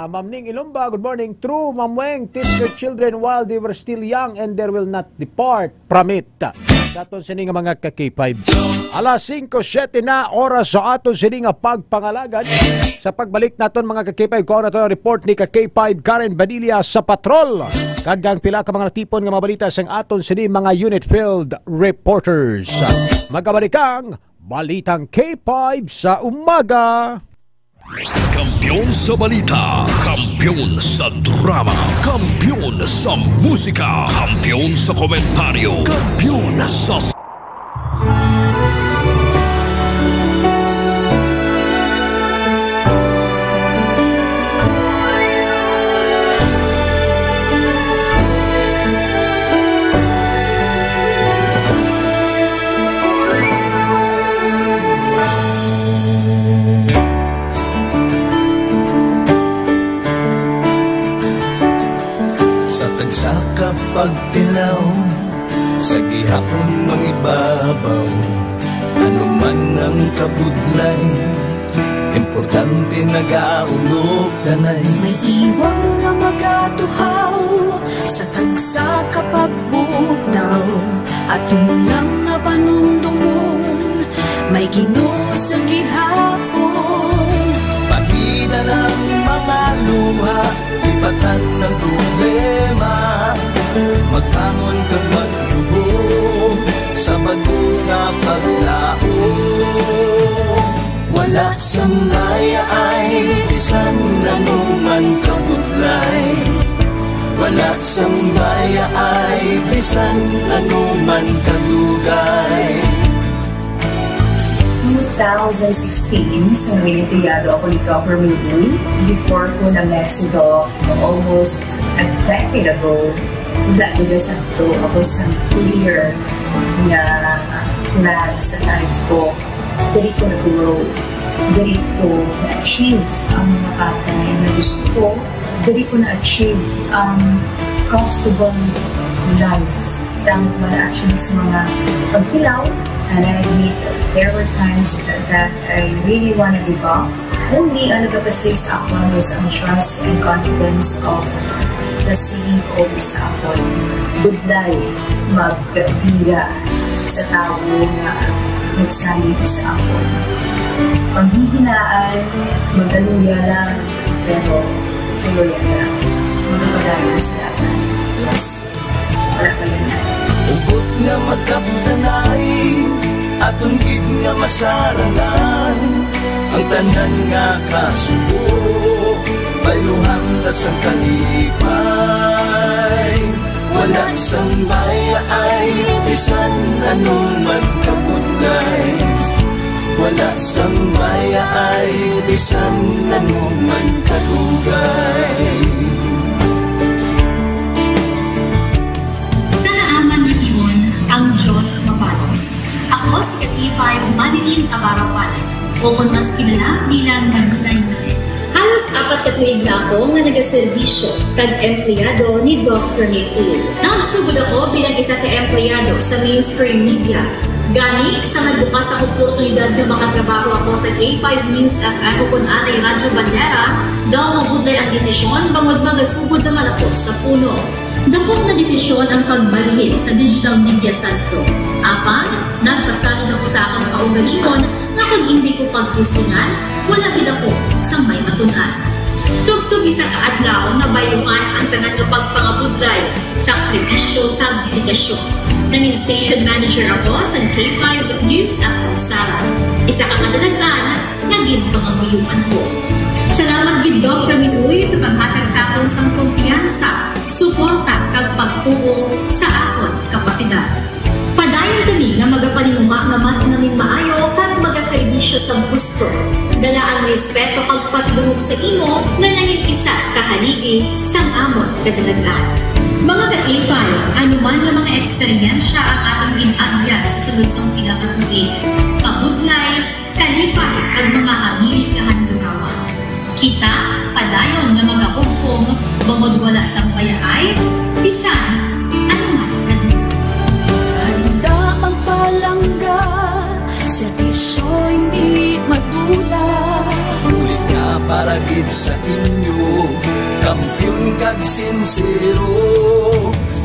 Ma'am Ning Ilumba, good morning. True, Ma'am Weng, teach your children while they were still young and they will not depart from it. Daton sining mga ka-K5. Alas 5:07 na oras sa aton sining pagpangalagad. Sa pagbalik naton mga ka-K5, ko na to report ni ka-K5 Karen Badilla sa patrol. Kagang pila ka mga natipon nga mabalita sang aton sining mga unit field reporters. Magabalikan Balitang K5 sa umaga. Kampiyon sa balita, kampiyon sa drama, kampiyon sa musika, kampiyon sa komentaryo, kampiyon sa... tilaw sa gihapon mangibabaw. Ano man ang kabudlay, importante nagaulog danay. May iwang nga magatuhaw sa tagsa kapagbutaw, at yun lang nga panumdumon, may Ginoo sa gihapon. Pahina ng mga luha, ipatan ng problema, magbangon kag maglubog sa bago nga paglao. Wala sang laya ay bisan nanuman kabudlay. Wala sang laya ay bisan nanuman kadugay. 2016, sa nangyayado ako ni Dr. Mili. Before ko na-met si Doc, almost a decade ago, nag-igasakto ako sa 2-year na plan sa life ko. Dali ko nag-grow. Dali ko na-achieve ang mga katay na gusto ko. Dali ko na-achieve ang comfortable life. Dahil wala actually sa mga pagkilaw. And I admit there were times that I really want to give up. Only ang nagpapasay sa ako was ang trust and confidence of the CEO sa ako. Budlay, magkabira sa tao na nagsalit sa ako. Panghihinaan, magdaluya lang, pero tuloy lang. Magpapadayan sa laban. Yes, wala pa yan. Ugot nga magkaptanay, atong gid nga masarangan, ang tanan nga kasubo, bayluhan ta sa kalipay. Wala sang baya ay bisan anuman kabudlay. Wala sang baya ay bisan anuman kadugay. Ang Diyos mapalos. Ako si Kat-E5 Manilin Abarapan, o kung mas kilala bilang Manilay Manil. Halos 4 ka tuig na ako nga nagaserbisyo kag empleyado ni Dr. Nick. Nagsugod ako bilang isa ka empleyado sa mainstream media. Gani sa nagbukas ang oportunidad na makatrabaho ako sa K5 News FM o kung anay Radyo Bandera, daw mabudlay ang desisyon bangod magasugod naman ako sa puno. Dapot na desisyon ang pagbalhin sa digital media sentro. Apan, nagpasalod ako sa akong kaugalingon na kung hindi ko pagtistingan, wala gid ako sa may matunan. Tugtog isa ka adlaw na bayuhan ang tanan nga pagpangabudlay sa sakripisyo kag dedikasyon. Nanging station manager ako sa K5 News FM Sara. Isa ka kadaghan naging panganguyuan ko. Salamat gid Dr. Minuy sa paghatag sa akon sang kumpiyansa, suporta kag pagtuo sa akon kapasidad. Padayon kami nga magapaninuma nga mas naning maayo kag magaserbisyo sa gusto. Dala ang respeto kag pasidungog sa imo nga nanging isa kahaligi sang amon kadalaglan. Mga ka-E5, anuman nga mga eksperyensya ang atong ginagyan sa sunod sang pila ka tuig. Kabudlay, kalipay kag mga hamilig nga handurawan. Kita, padayon nga magahugpong, bangod wala sa payaay, bisan, anuman kanina. Handa ang palangga, servisyo hindi madula. Ulit nga para gid sa inyo, kampiyon kag sincero.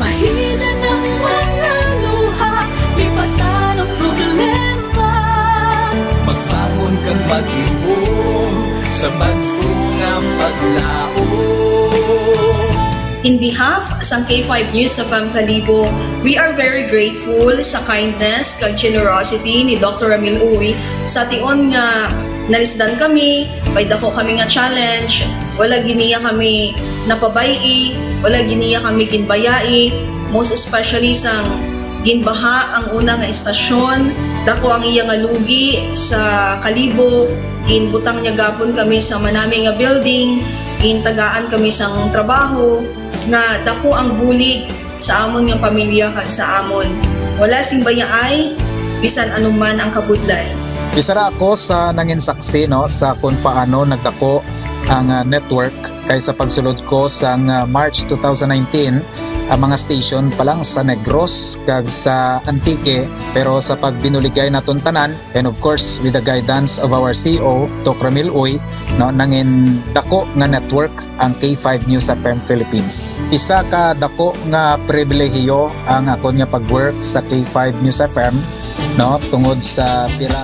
Pahina ng mga luha, lipatan ang problema. Magbangon kag mag-iwong sa bago nga paglao. In behalf sa K5 News FM Kalibo, we are very grateful sa kindness kag generosity ni Dr. Ramil Uy sa tion nga nalisdan kami, may dako kami nga challenge, wala giniya kami napabayi, wala giniya kami ginbayai, most especially sang ginbaha ang una nga istasyon, dako ang iya nga lugi sa Kalibo, ginbutang niya gapon kami sa manami nga building, gintagaan kami sang trabaho, nga dako ang bulig sa amon nga pamilya kag sa amon. Wala sing bayaay, bisan anuman ang kabudlay. Isa ra ako sa nangin saksi no sa kung paano nagdako ang network kay sa pagsulod ko sa March 2019 ang mga station pa lang sa Negros kag sa Antique, pero sa pagbinuligay naton tanan and of course with the guidance of our CEO Doc Ramil Uy, no, nangin dako nga network ang K5 News FM Philippines. Isa ka dako nga pribilehiyo ang ako nga pag-work sa K5 News FM, no, tungod sa pira.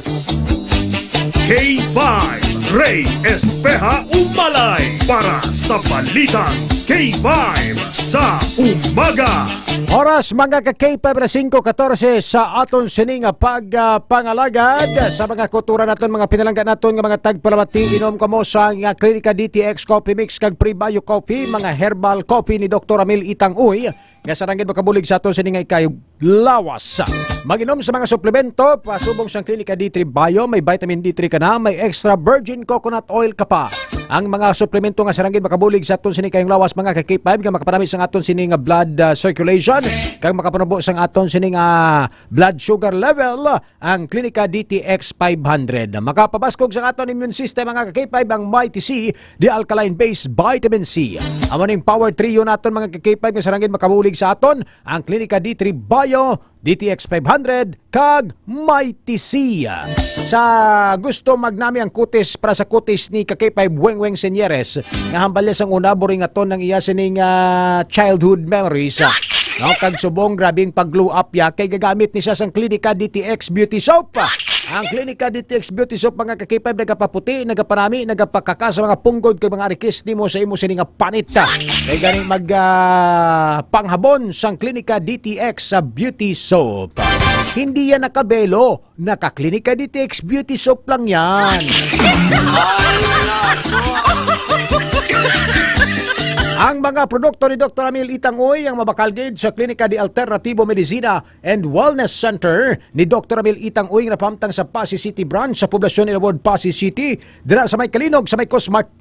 K5 Ray Espeja Umalay para sa Balitang K5 sa Umaga. Oras mga ka-K5 na 5:14 sa aton sining pagpangalagad sa mga kultura naton, mga pinalanggan naton nga mga tagpalamati. Inom kamo sa nga Klinika DTX Coffee Mix kag Pre-Bio Coffee, mga herbal coffee ni Dr. Ramil Itang Uy nga sarangin makabulig sa aton sining kayog lawas. Mag-inom sa mga suplemento, pasubong sa Klinika D3 Bio, may vitamin D3 ka na, may extra virgin coconut oil ka pa. Ang mga suplemento nga sarangin makabulig sa aton sining kayong lawas mga ka-K5 nga makaparami sa aton sining blood circulation kag makapanubo sang aton sining blood sugar level ang Klinika DTX 500. Makapabaskog sa aton immune system mga ka-K5 ang Mighty C, the alkaline based vitamin C. Amo ning power trio naton mga ka-K5 nga sarangin makabulig sa aton ang Klinika D3 Bio, DTX 500 kag Mighty C. Sa gusto magnami ang kutis para sa kutis ni ka-K5 Weng Senyeres nga hambalya sang una boring aton ng iya sining childhood memories. No, kag subong grabing pag-glow up ya kay gagamit ni siya sang Klinika DTX Beauty Soap. Ang Klinika DTX Beauty Soap mga ka-K5 nagapaputi, nagapanami, nagapakaka sa mga punggod kay mga arikis nimo sa imo sining panit. Kay ganing mag panghabon sang Klinika DTX sa Beauty Soap. Hindi yan nakabelo, naka-Klinika DTX Beauty Soap lang yan. Ang mga produkto ni Dr. Ramil Itang Uy ang mabakalgid sa Klinika di Alternativo Medicina and Wellness Center ni Dr. Ramil Itang Uy nga napamtang sa Pasig City branch sa poblasyon Ilawod, Pasig City. Dira sa may Kalinog, sa may Cosmart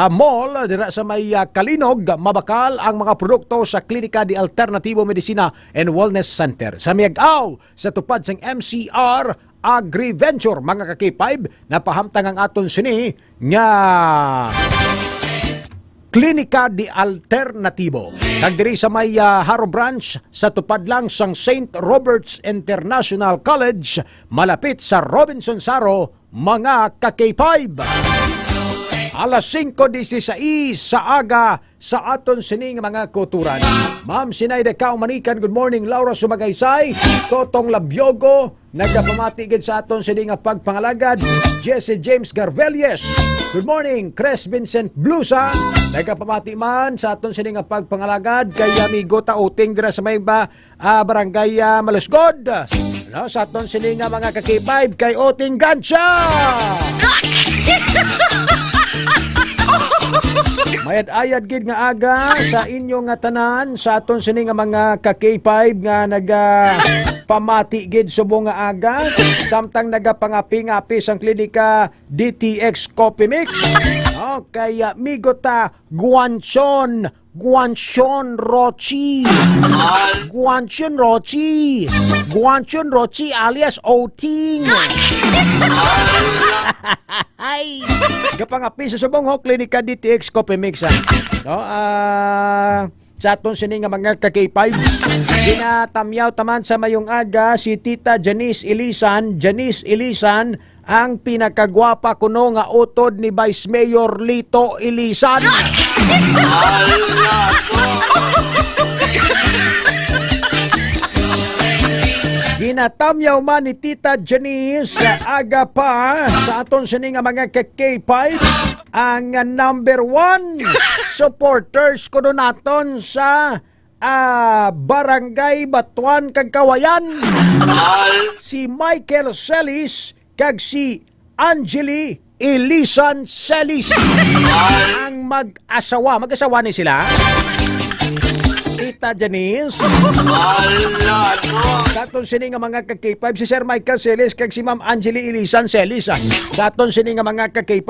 Mall, dira sa may Kalinog, mabakal ang mga produkto sa Klinika di Alternativo Medicina and Wellness Center. Sa Miag-aw, sa tupad sang MCR Agri-Venture, mga ka-K5, napahamtang ang aton sini nga Klinika di Alternativo. Kag diri sa may Haro Branch, sa tupad lang sang St. Robert's International College, malapit sa Robinson Saro, mga ka-K5. Alas 5:16 sa aga sa aton sining mga kuturan. Ma'am Sinayde Kaumanikan, good morning. Laura Sumagaysay, Totong Labiogo, nagapamatigid sa aton sining pagpangalagad. Jesse James Garvelies, good morning. Cres Vincent Blusa, nagapamati man sa aton sining pagpangalagad. Kay amigo Tauting dira sa may barangay Malusgod. No, sa aton sining mga ka-K5 kay Oting Gansya. Mayad-ayad gid nga aga sa inyong tanan sa aton sini nga mga ka-K5 nga pamati gid subong nga aga samtang nagapangapi-ngapi sang Klinika DTX Coffee Mix. Okay, migota Guanchon Rochi. Guanchon Rochi alias Oting. Ay, gapangapi sa subong Klinika DTX Coffee Mix. No, sa aton sini nga mga ka-K5, ginatamyaw taman sa mayong aga si Tita Janice Ilisan, ang pinakagwapa kuno nga utod ni Vice Mayor Lito Ilisan. Ginatamyaw man ni Tita Janice aga pa sa aton sini nga mga ka-K5 ang number 1 supporters kuno naton sa Barangay Batuan kag Kawayan. Si Michael Celis kag si Angeli Ilisan Celis ang mag-asawa ni sila. Tita Janice, sa aton sini nga mga ka-K5 si Sir Michael Celis kag si Ma'am Angeli Ilisan Celis. Sa aton sini nga mga ka-K5,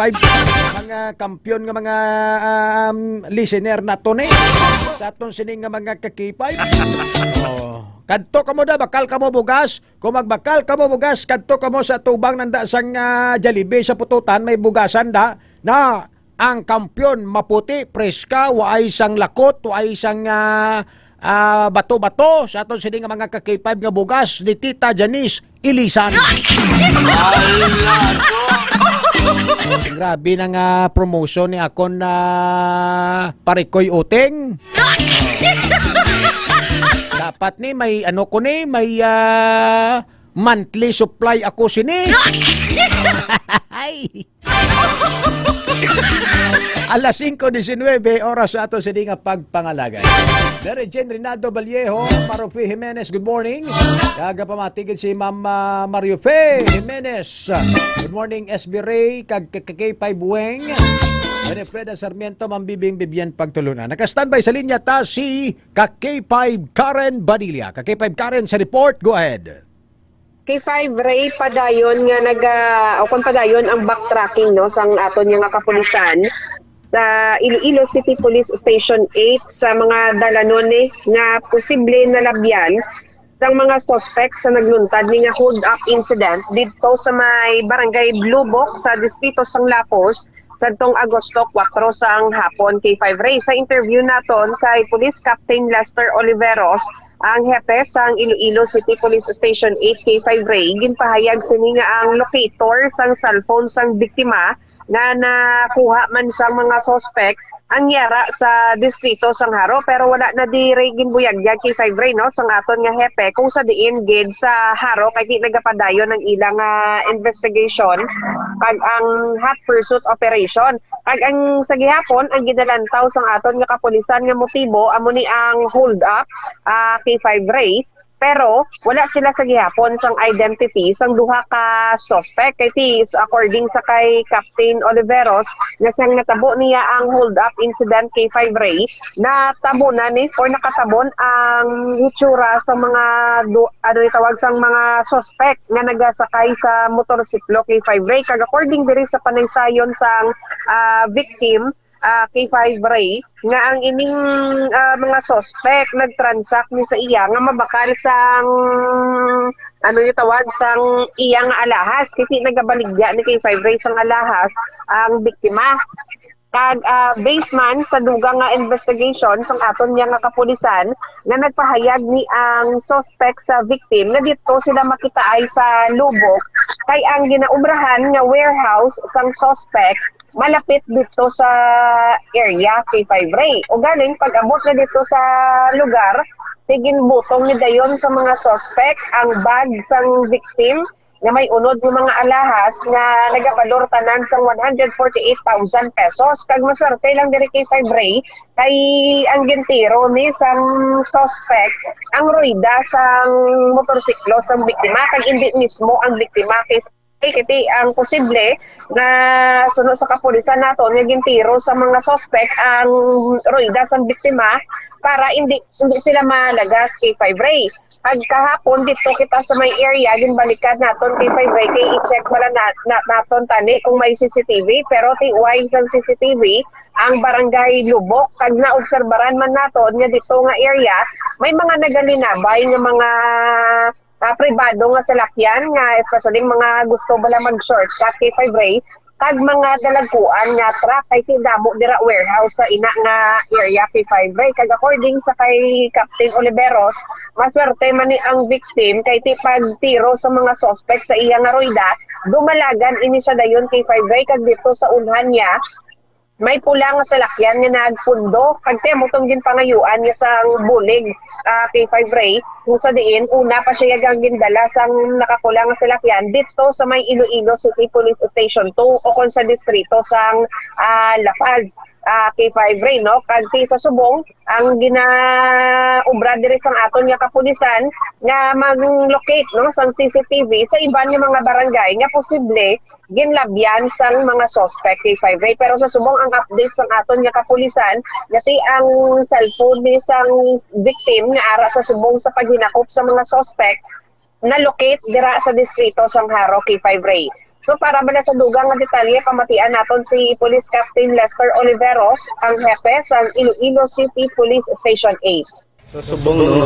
mga kampiyon nga mga listener naton sa aton sini nga mga ka-K5. Kadto kamo da bakal kamo bugas, kung magbakal kamo bugas kadto kamo sa tubang nanda sang Jollibee sa Pututan, may bugasan da na ang kampyon maputi, preska, waay isang lakot, waay isang bato-bato sa aton sini nga mga ka-K5 nga bugas ni Tita Janice Ilisan. Grabe na nga promotion ni akon na parikoy uteng. Dapat ni may ano ko ni may monthly supply ako sini. Alas 5:19 oras sa ato sa nga pagpangalagay. Mary Jane Rinaldo Vallejo, Marufi Jimenez, good morning. Kaga pamatigid si Mama Mario Fe Jimenez. Good morning SB Ray, kag K5 Weng. Freda Sarmiento, Mambibing Bibian Pagtulunan. Naka-standby sa linya ta si K5 Karen Badilla. K5 Karen sa report, go ahead. K5 Ray padayon nga kung padayon ang backtracking no sang aton nga kapulisan sa Iloilo City Police Station 8 sa mga dalanon nga posible na labyan sang mga suspect sa nagluntad ni nga hold up incident dito sa may barangay Blubok sa distrito sang Lapos sadtong Agosto 4 sang hapon. K5 Ray sa interview naton kay Police Captain Lester Oliveros, ang hepe sang Iloilo City Police Station 8 K5 Ray, ginpahayag sini nga ang locator sang cellphone sang biktima na nakuha man sang mga suspect ang yara sa distrito sang Haro, pero wala na di Ray ginbuyagyag K5 Ray no sang aton nga hepe kung sa diin gid sa Haro kay di nagapadayon ang ilang investigation kag ang hot pursuit operation. Kag ang sa gihapon ang gidalantaw sang aton nga kapulisan nga motibo amo ni ang hold up K5 Ray, pero wala sila sa gihapon sang identity sang duha ka suspect kay tis according sa kay Captain Oliveros nga sang natabo niya ang hold up incident K5 Ray, natabo na ni or nakatabon ang hitsura sa mga tawag sang mga suspect nga nagasakay sa motorsiklo K5 Ray. Kag according diri sa panaysayon sang victim K5 Ray nga ang ining mga suspect nagtransact ni sa iya nga mabakal sang yung tawag sang iya nga alahas kasi nagabaligya ni K5 Ray sang alahas ang biktima. Kag based man sa dugang nga investigation sang aton nga kapulisan nga nagpahayag ni ang suspect sa victim nga dito sila makitaay sa lubok kay ang ginaubrahan nga warehouse sang suspect malapit dito sa area K5 Ray. O galing pag-abot na dito sa lugar, tigin-butong ni dayon sa mga suspect ang bag sang victim nga may unod ng mga alahas nga nagabalor tanan sang 148,000 pesos. Kag maswerte lang diri kay K5 Ray kay ang gintiro ni sang suspect ang ruida sang motorsiklo sang biktima kag hindi mismo ang biktima kiti ang posible na sunod sa kapulisan naton nga gintiro sa mga suspect ang ruida sang biktima para hindi sila malagas kay K5 Ray. Pag kahapon dito kita sa may area ginbalikan naton kay K5 Ray kay i-check wala naton tani kung may CCTV, pero tiway sang CCTV ang barangay Lubok kag naobserbaran man naton nga dito nga area may mga nagalinabay nga mga pribado nga salakyan nga especially mga gusto bala mag-shortcut kay K5 Ray kag mga dalagkuan nga truck kay damo dira warehouse sa ina nga area kay K5 Ray. Kag according sa kay Captain Oliveros, maswerte man ni ang victim kay pagtiro sa mga suspect sa iya nga ruida, dumalagan ini siya dayon kay K5 Ray kag dito sa unhan niya may pula nga salakyan nga nagpundo kag temutong din pangayuan nga sang bulig kay K5 Ray kung sa diin una pa siya gang gindala sang nakapula nga salakyan dito sa may Iloilo City Police Station 2 o kon sa distrito sang La Paz. K5 Ray no kag sa subong ang ginaubra diri sang aton nga kapulisan nga mag-locate no sang CCTV sa iban nga mga barangay nga posible ginlabyan sang mga suspect K5 Ray. Pero sa subong ang update sang aton nga kapulisan ngati ang cellphone ni sang victim nga ara sa subong sa paghinakop sa mga suspect na locate dira sa distrito sang Haro K5 Ray. So para bala sa dugang nga detalye, pamatian naton si Police Captain Lester Oliveros, ang hepe sa Iloilo City Police Station 8. Sa subong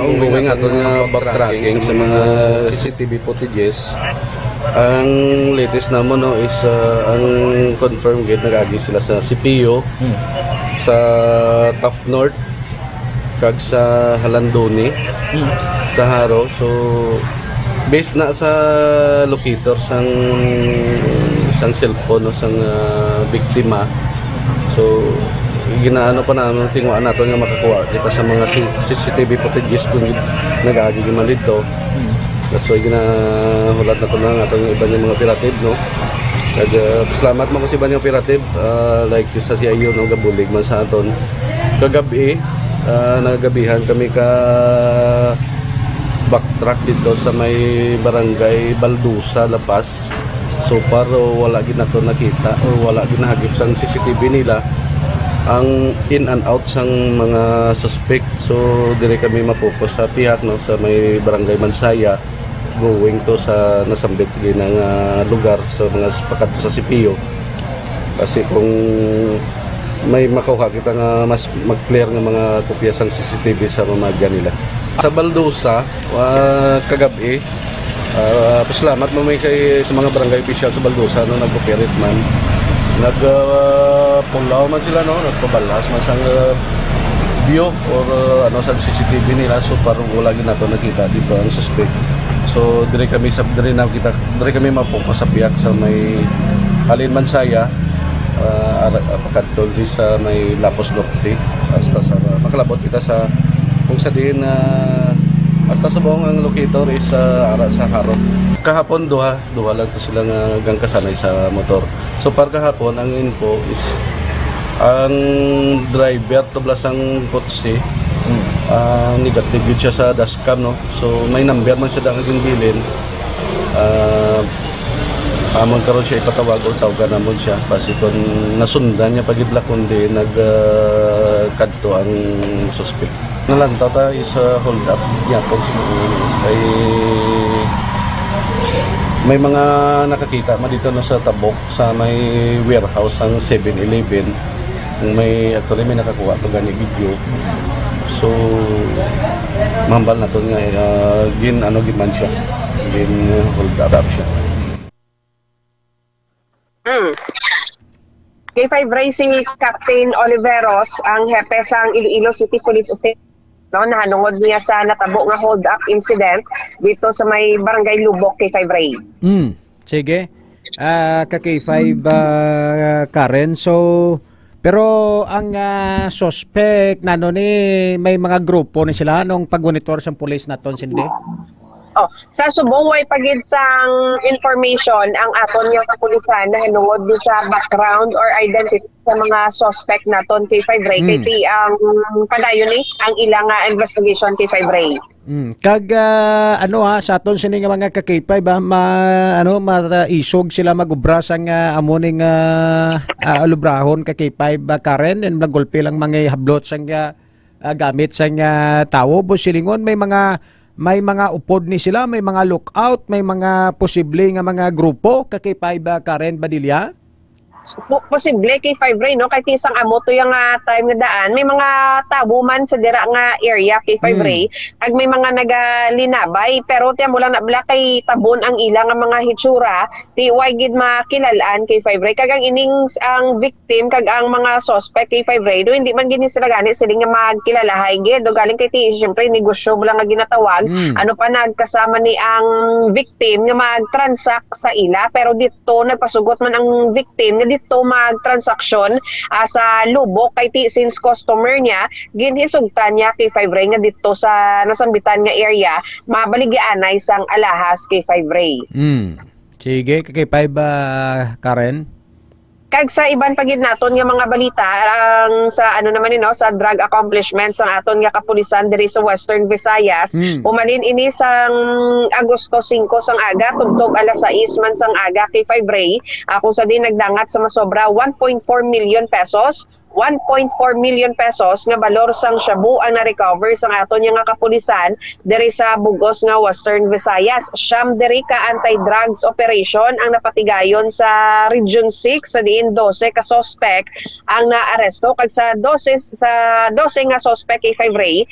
ongoing aton nga backtracking sa mga CCTV footages Ang latest namo no is ang confirm gate nagagi sila sa CPU, sa Tough North, kag sa Halandoni, sa Haro. So based na sa locator sang cellphone no sang biktima. So ginaano pa namin tingwa nato nga makakuha kita sa mga CCTV footages kung nagagi man dito. So ginahulat na ko na atong iba yung mga operative no. Kag salamat mo ko sa iba yung operative like sa CIU no gabulig man sa aton. Kagabi nagabihan kami ka backtrack dito sa may barangay Baldusa, Lapas. So far wala gid nato nakita o wala ginahagip sang CCTV nila ang in and out sang mga suspect. So dire kami mapokus sa tihak no sa may barangay Mansaya going to sa nasambit ng lugar sa mga pakat sa CPU. Kasi kung may makuha kita nga mas mag-clear nga mga kopya sang CCTV sa mamagya nila. Sa Baldusa kagabi pasalamat mo may kay sa mga barangay official sa Baldusa no nag-operate man. Nagpulaw man sila no, nagpabalas man sang view or ano sa CCTV nila. So parang wala gid nato nakita dito ang suspect. So dire kami mapokus sa piyak sa may Halin Mansaya pakadto sa may Lapos Norte hasta sa makalabot kita sa kung sa din hasta sa buong ang locator is ara sa Haro. Kahapon duha lang to sila nga gang kasanay sa motor. So par kahapon ang info is ang driver tublas ang kotse negative yun siya sa dashcam no. So may number man siya dang bilin amon karon siya ipatawag o tawagan namon siya kasi kung nasundan niya pagidla kundi nagkadto ang suspect. Nalantaw ta is hold up niya kung kay may mga nakakita ma dito no sa Tabok sa may warehouse ang 7-Eleven. May actually may nakakuha to gani video. So mambal na to nga gin man siya. Gin hold up siya. K5 Racing Captain Oliveros ang hepe sang Iloilo City Police Station no nahanungod niya sa natabo nga hold up incident dito sa may barangay Lubok K5 Ray. Sige. Ka K5 Karen, so pero ang suspect nano ni may mga grupo ni sila nung pagmonitor sa police naton sindi. Sa subong way pagid sang information ang aton nga kapulisan na hinungod di sa background or identity sa mga suspect naton kay 5 Ray kay ang padayon ni ang ilang investigation kay 5 Ray. Kag sa aton sini nga mga ka-K5 maisog sila magubra sang amoning alubrahon ka K5 Karen and nagulpi lang mga hablot sang gamit sang tawo bo silingon may mga upod ni sila, may mga lookout, may mga posible nga mga grupo K5 Karen Badilla? Posible kay 5 Ray no kay isang amo to yung time nga daan may mga tabo man sa dira nga area kay 5 Ray ag may mga nagalinabay pero tiyan mo lang na bla kay tabon ang ilang nga mga hitsura ti way gid makilalaan kay 5 Ray kag ang inings ang victim kag ang mga suspect kay 5 Ray do hindi man gini sila gani sila nga magkilalahay gid do galing kay ti syempre negosyo lang nga ginatawag ano pa nagkasama ni ang victim nga mag-transact sa ila pero dito nagpasugot man ang victim nga dito mag-transaksyon sa Lubok kay since customer niya ginhisugtan niya kay 5 Ray nga dito sa nasambitan nga area mabaligyanay sang alahas kay 5 Ray. Sige kay 5 Karen. Kag sa iban pagid naton nga mga balita ang sa naman sa drug accomplishments ang aton nga kapulisan diri sa Western Visayas umalin ini sang Agosto 5 sang aga tugtog alas 6 man sang aga kay 5 Ray kung sa din nagdangat sa masobra 1.4 million pesos 1.4 million pesos nga balor sang shabu ang na-recover sang aton nga kapulisan diri sa Bugos nga Western Visayas. Siyam diri ka anti-drugs operation ang napatigayon sa Region 6 sa diin 12 ka suspect ang naaresto kag sa 12 nga suspect kay 5 Ray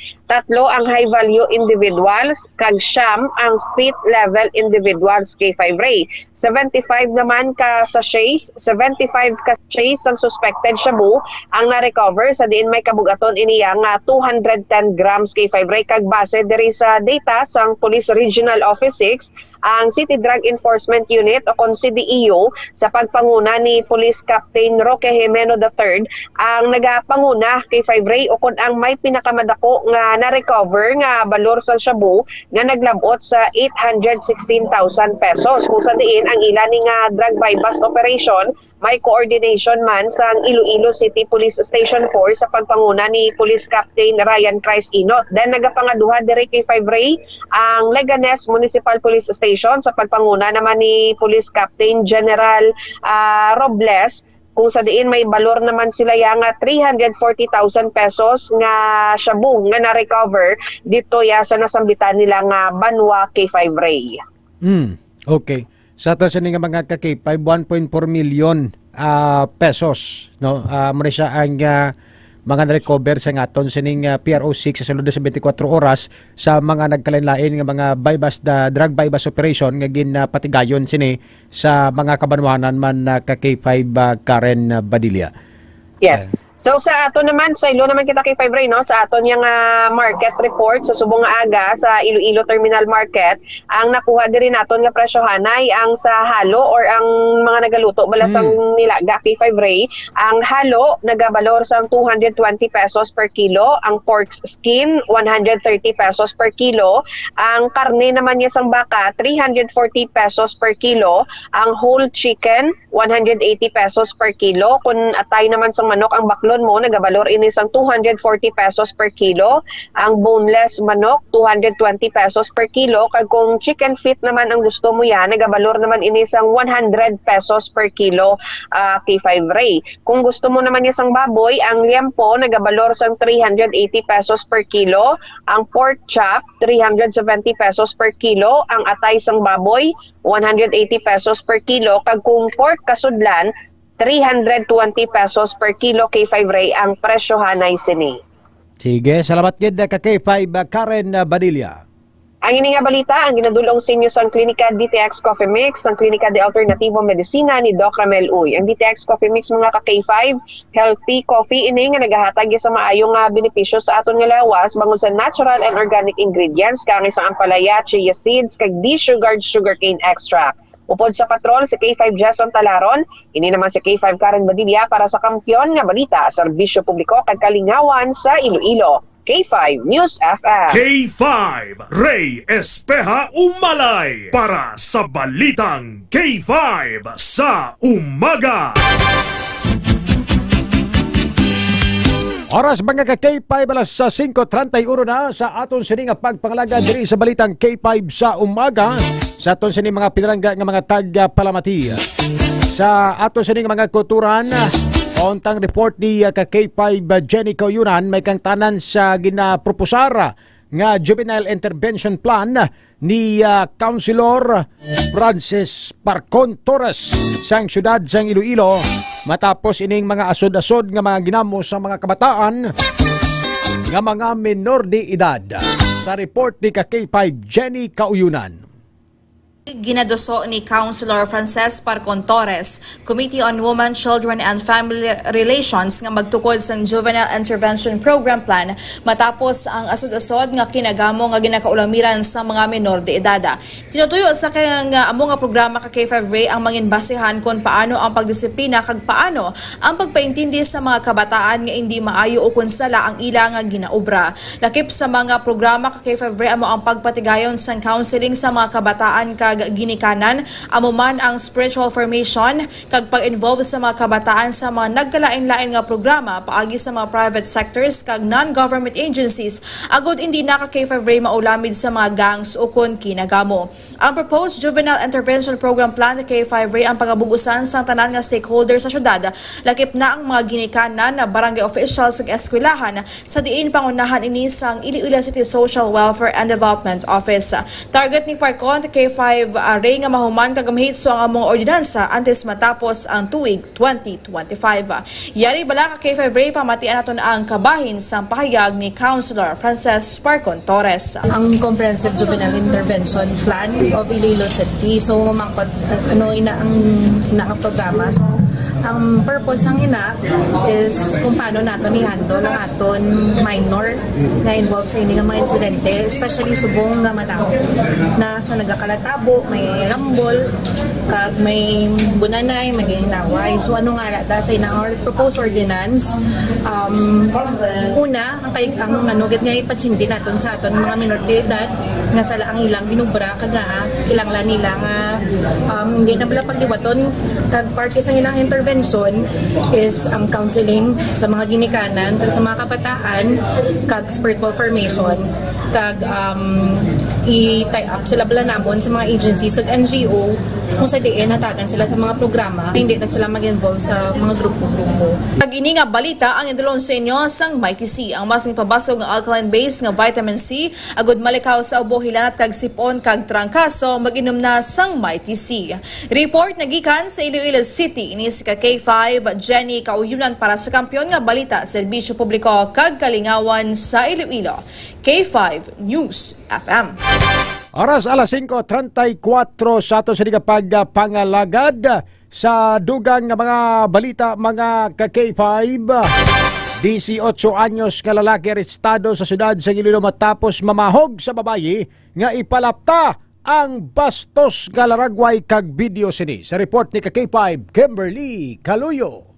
3 ang high-value individuals, kag 9 ang street-level individuals K5 Ray. 75 naman ka sachets, 75 ka sachets ang suspected shabu ang na-recover sa diin may kabugaton iniya nga 210 grams K5 Ray. Kag base diri sa data sang Police Regional Office 6, ang City Drug Enforcement Unit o kon CDEU sa pagpanguna ni Police Captain Roque Jimeno III ang nagapanguna kay 5 Ray o kon ang may pinakamadako nga na-recover nga balor sa shabu nga naglabot sa 816,000 pesos. Kung sa diin ang ilan ni nga drug buy bust operation may coordination man sa Iloilo City Police Station 4 sa pagpanguna ni Police Captain Ryan Christ Inot. Then nagapangaduha diri kay 5 Ray ang Leganes Municipal Police Station sa pagpanguna naman ni Police Captain General Robles, kung sa diin may balor naman sila yang 340,000 pesos nga shabu nga na-recover dito ya sa nasambitan nila nga Banwa K5 Ray. Okay. Sa to sa nga mga ka-K5, 1.4 million pesos, no? Muna siya ang mga na-recover sa ngaton sining PRO6 sa sulod sa 24 oras sa mga nagkalain-lain nga mga drug buy-bust operation nga ginapatigayon sini sa mga kabanwanan man na ka-K5 Karen Badilla. Yes. So sa ato naman, sa ilo naman kita kay 5 Ray, no? Sa ato niyang market report sa subong aga sa Iloilo Terminal Market, ang nakuha diri naton nga presyohanay ang sa halo or ang mga nagaluto balasang nilaga kay 5 Ray. Ang halo nagabalor sang 220 pesos per kilo, ang pork skin 130 pesos per kilo, ang karne naman niya sang baka 340 pesos per kilo, ang whole chicken 180 pesos per kilo, kun atay naman sang manok ang baklo mo nagabalor ini sang 240 pesos per kilo, ang boneless manok 220 pesos per kilo, kag kung chicken feet naman ang gusto mo yan nagabalor naman ini sang 100 pesos per kilo K5 Ray. Kung gusto mo naman yung sang baboy, ang liempo nagabalor sang 380 pesos per kilo, ang pork chop 370 pesos per kilo, ang atay sang baboy 180 pesos per kilo, kag kung pork kasudlan 320 pesos per kilo K5 Ray ang presyohanay sini. Sige, salamat gid ka K5 Karen Badilla. Ang ini nga balita ang ginadulong sa inyo sa Klinika DTX Coffee Mix ng Klinika de Alternativo Medicina ni Doc Ramel Uy. Ang DTX Coffee Mix mga ka-K5, healthy coffee ini nga nagahatag sa maayong benepisyo sa aton nga lawas bangon sa natural and organic ingredients kang sa ampalaya, chia seeds, kag de-sugared sugarcane extract. Upod sa patrol si K5 Jason Talaron, ini naman si K5 Karen Badilla para sa kampyon nga balita, serbisyo publiko kag kalingawan sa Iloilo. K5 News FM. K5 Ray Espeja Umalay para sa balitang K5 sa umaga. Oras mga ka-K5 alas sa 5:31 na sa aton sini nga pagpangalaga diri sa balitang K5 sa umaga sa aton sini mga pinarangga nga mga taga-Palamati. Sa aton sini nga mga kuturan, ontang report ni ka-K5 Jenny Cauyunan may kang tanan sa ginapropusara nga juvenile intervention plan ni Councilor Francis Parcon Torres sang syudad sang Iloilo matapos ining mga asod-asod nga mga ginamo sa mga kabataan nga mga menor de edad. Sa report ni ka-K5 Jenny Cauyunan. Ginadoso ni Councilor Frances Parcon Torres, Committee on Women, Children and Family Relations nga magtukod sa Juvenile Intervention Program Plan matapos ang asod-asod nga kinagamo nga ginakaulamiran sa mga menor de edad. Tinutuyo sa kaya nga amo nga programa ka K5 Ray ang mangin basihan kung paano ang pagdisiplina kag paano ang pagpaintindi sa mga kabataan nga hindi maayo o kunsala ang ila nga ginaobra. Lakip sa mga programa ka K5 Ray amo ang pagpatigayon sa counseling sa mga kabataan kag ginikanan, amo man ang spiritual formation kag pag-involve sa mga kabataan sa mga nagkalain-lain nga programa paagi sa mga private sectors kag non-government agencies agud hindi naka K5 Ray maulamid sa mga gangs o kun kinagamo. Ang proposed Juvenile Intervention Program Plan ni K5 Ray ang pagabugusan sa tanan nga stakeholder sa syudad, lakip na ang mga ginikanan na barangay officials ug eskwelahan sa diin pangunahan ini sang Iloilo City Social Welfare and Development Office. Target ni Parcon K5 Ray nga mahuman kagamhit so ang among ordinansa antes matapos ang tuig 2025. Yari bala ka K5 Ray pamatian naton ang kabahin sa pahayag ni Councilor Frances Sparcon Torres. Ang Comprehensive Juvenile Intervention Plan of Iloilo City. So mamangkot ang programa. So ang purpose ng ina is kung paano nato ni-handle ang aton minor na involved sa ini nga mga insidente, especially subong nga matao na sa nagakalatabo, may rambol, kag may bunanay, maging naway. So ano nga rata sa inang proposed ordinance, una, ang git nga ipatsindi naton sa aton mga minor de edad nga sala ang ilang binubra kaga kilanglan nila nga hindi na bala pagliwaton kag parte sa ilang intervention is ang counseling sa mga ginikanan kag sa mga kabataan kag spiritual formation kag i-tie up sila bala namon sa mga agencies kag NGO kung sa diin hatagan sila sa mga programa hindi na sila mag-involve sa mga grupo-grupo. Kag ini nga balita ang idulon sa inyo sang Mighty C ang masing pabasog nga alkaline base nga vitamin C agud malikaw sa ubo hilanat kag sipon kag trangkaso mag-inom na sang Mighty C. Report nagikan sa Iloilo City ini si K5 Jenny Kauyunan para sa kampiyon nga balita serbisyo publiko kag kalingawan sa Iloilo. K5 News FM. Oras alas 5:34 sa ato sa pagpangalagad sa dugang nga mga balita mga ka-K5. 18 anyos ka lalaki arestado sa syudad sa Iloilo matapos mamahog sa babayi nga ipalapta ang bastos nga laragway kag video sini. Sa report ni ka-K5 Kimberly Caluyo.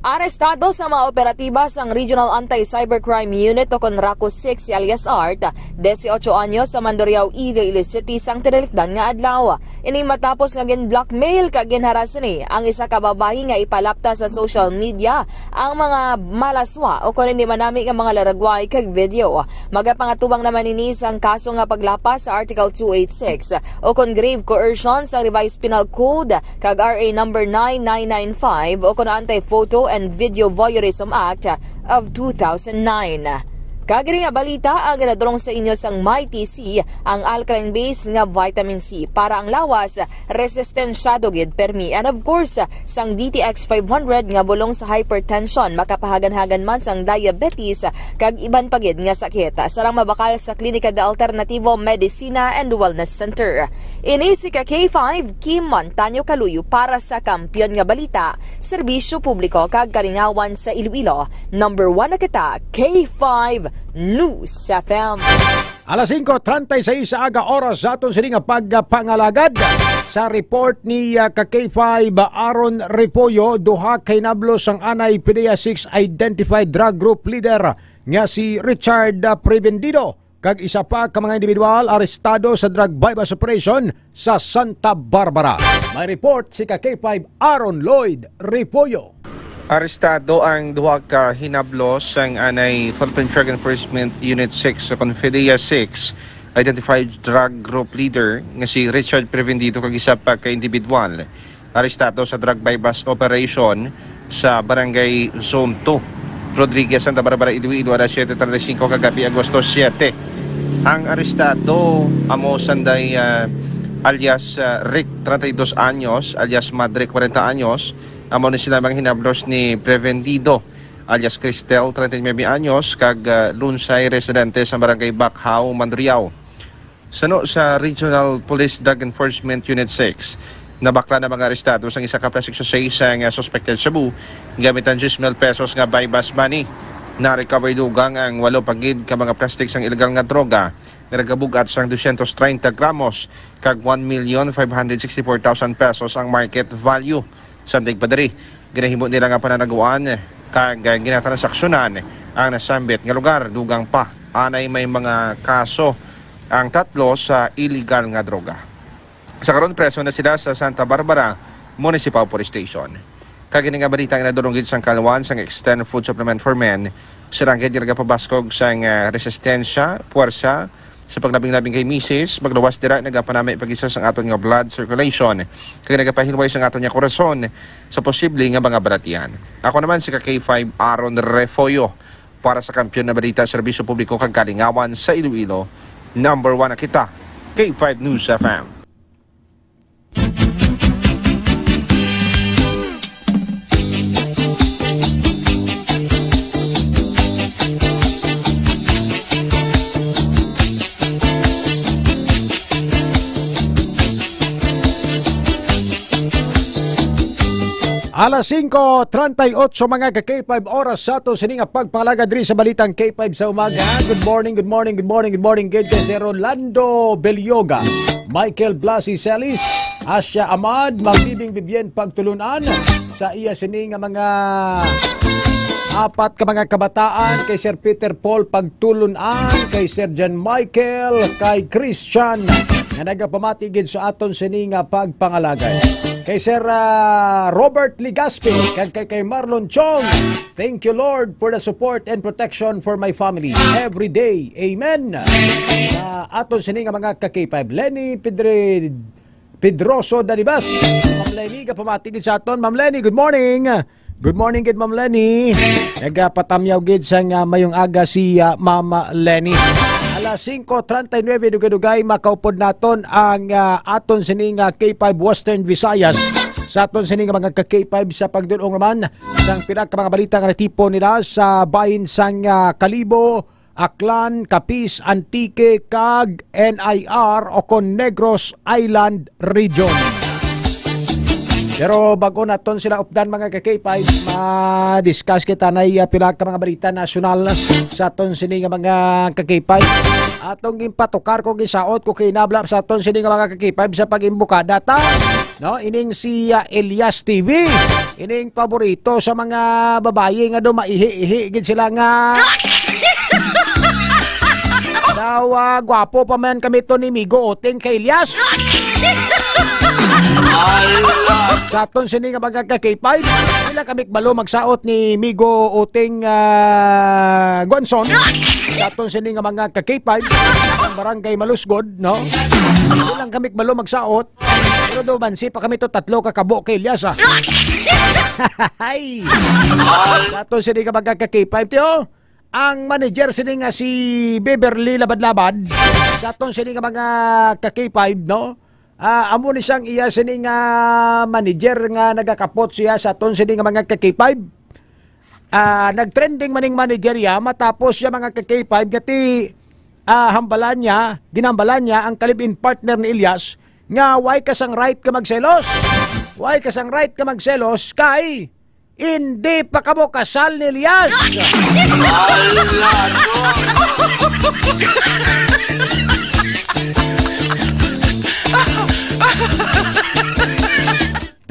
Arestado sa mga operatiba sang Regional Anti-Cybercrime Unit o Conraco 6 alias ART, 18 anyos sa Mandurriao, Iloilo City sang tinalikdan nga adlaw. Ini matapos nga gin-blackmail kag ginharasan ni ang isa ka babae nga ipalapta sa social media ang mga malaswa o kun hindi manami nga mga laragway kag video. Magapangatubang naman ini sang kaso nga paglapas sa Article 286 o kun grave coercion sa Revised Penal Code kag RA number 9995 o kun Anti-Photo and Video Voyeurism Act of 2009. Kagiri nga balita ang ginadrong sa inyo sang Mighty C ang alkaline base nga vitamin C para ang lawas resistensyado gid permi and of course sang DTX 500 nga bulong sa hypertension makapahagan-hagan man sang diabetes kag iban pa gid nga sakit sarang mabakal sa Klinika de Alternativo Medicina and Wellness Center. Ini si K5 Kim Montaño Caluyo para sa kampiyon nga balita serbisyo publiko kag kalingawan sa Iloilo. Number 1 na kita K5 News FM. Alas 5:36 sa aga oras sa aton sini nga pagpangalagad sa report ni ka-K5 Aaron Repollo duha kay nablos ang anay PDEA 6 identified drug group leader nga si Richard Prevendido kag isa pa ka mga individual arestado sa drug bypass operation sa Santa Barbara. May report si ka-K5 Aaron Lloyd Repollo. Arestado ang duha ka hinablos sang anay Philippine Drug Enforcement Unit 6 sa PDEA 6 identified drug group leader nga si Richard Prevendido kag isa pa ka individual arestado sa drug bypass operation sa Barangay Zone 2 Rodriguez, Santa Barbara, Iloilo, alas 7:35 kagabi Agosto 7. Ang arestado amo sanday alias Rick 32 anyos alias Madre 40 anyos. Amo ni sila mga hinablos ni Prevendido alias Cristel 39 anyos kag Lunsay residente sa Barangay Bakhaw, Mandurriao. Sano sa Regional Police Drug Enforcement Unit 6 nabakla na mga arestado sa isa ka plastic sa isang suspected shabu gamit ang 10,000 pesos nga bypass money. Na-recover dugang ang 8 pagid ka mga plastic sang ilegal nga droga nga nagabugat sang 230 gramos kag 1,564,000 pesos ang market value. Sandig padari, ginahimo nila nga pananaguan kag ginatransaksyonan ang nasambit nga lugar. Dugang pa, anay may mga kaso ang 3 sa illegal nga droga. Sa karon preso na sila sa Santa Barbara Municipal Police Station. Kagini nga balita nga nadulong gid sang kalwan sang Extend Food Supplement for Men, sirang gid nagapabaskog sang resistensya, puwersa sa paglabing-labing kay Mrs. Maglawas dira nagapanami pag-isa sang aton nga blood circulation kag nagapahilway sang aton nga korason sa posible nga mga balatian. Ako naman si K5 Aaron Refollo para sa kampiyon na balita serbisyo publiko kag kalingawan sa Iloilo. Number 1 na kita K5 News FM. Alas 5:38 mga ka-K5 oras sa ato sininga pagpangalaga diri sa balitang K5 sa umaga. Good morning, good morning, good morning, good morning. Good kay si Rolando Belyoga, Michael Blasi Celis, Asya Ahmad, Magbibing Bibien pagtulunan sa iya sininga mga apat ka mga kabataan, kay Sir Peter Paul pagtulunan, kay Sir John Michael, kay Christian nga nagapamatigid sa aton sininga pagpangalagay. Kay Sir Robert Ligaspi, kay Marlon Chong, thank you Lord for the support and protection for my family every day. Amen. Aton sininga mga ka-K5. Lenny Pedroso Danibas, Ma'am Lenny, kapamatigid sa aton. Ma'am Lenny, good morning. Good morning, good Ma'am Lenny. Nagapatamyaw gid sa mayong aga si Mama Lenny. Alas 5:39 dugay-dugay makaupod naton ang aton sininga K5 Western Visayas sa aton sininga mga ka-K5 sa pagdulong naman sang pila ka mga balita nga tipo nila sa bahin sang Kalibo, Aklan, Capiz, Antique, kag NIR o kon Negros Island Region. Pero bago naton sila updan mga ka-K5, ma-discuss kita na pila ka mga balita nasyonal sa aton sininga mga ka-K5. Atong gimpatukar ko gisaot ko kinabla sa aton sininga mga ka-K5 sa pag-imbukada ta. No, ining si Elias TV. Ining paborito sa mga babae nga do maihi-ihi gid sila nga. Daw gwapo pa man kami to ni Migo Oting kay Elias. Sa aton sininga mga ka-K5, sila kami balo magsaot ni Migo Oting Gonson. Sa aton sininga mga ka-K5, ang barangay Malusgod, no? Ilang kami balo magsaot. Pero do bansi pa kami to tatlo kakabo kay Elias. Sa aton sininga mga ka-K5, tiyo, ang manager sininga si Beverly Labad-Labad. Sa aton sininga mga ka-K5, no? Amo ni siyang iya sining manager nga nagakapot siya sa aton sining mga ka-K5. Nagtrending maning manager ya matapos siya mga ka-K5 gati ginambalan niya ang kalib-in partner ni Elias nga why kasang right ka magselos. Why kasang right ka magselos kay hindi pa kamo kasal ni Elias.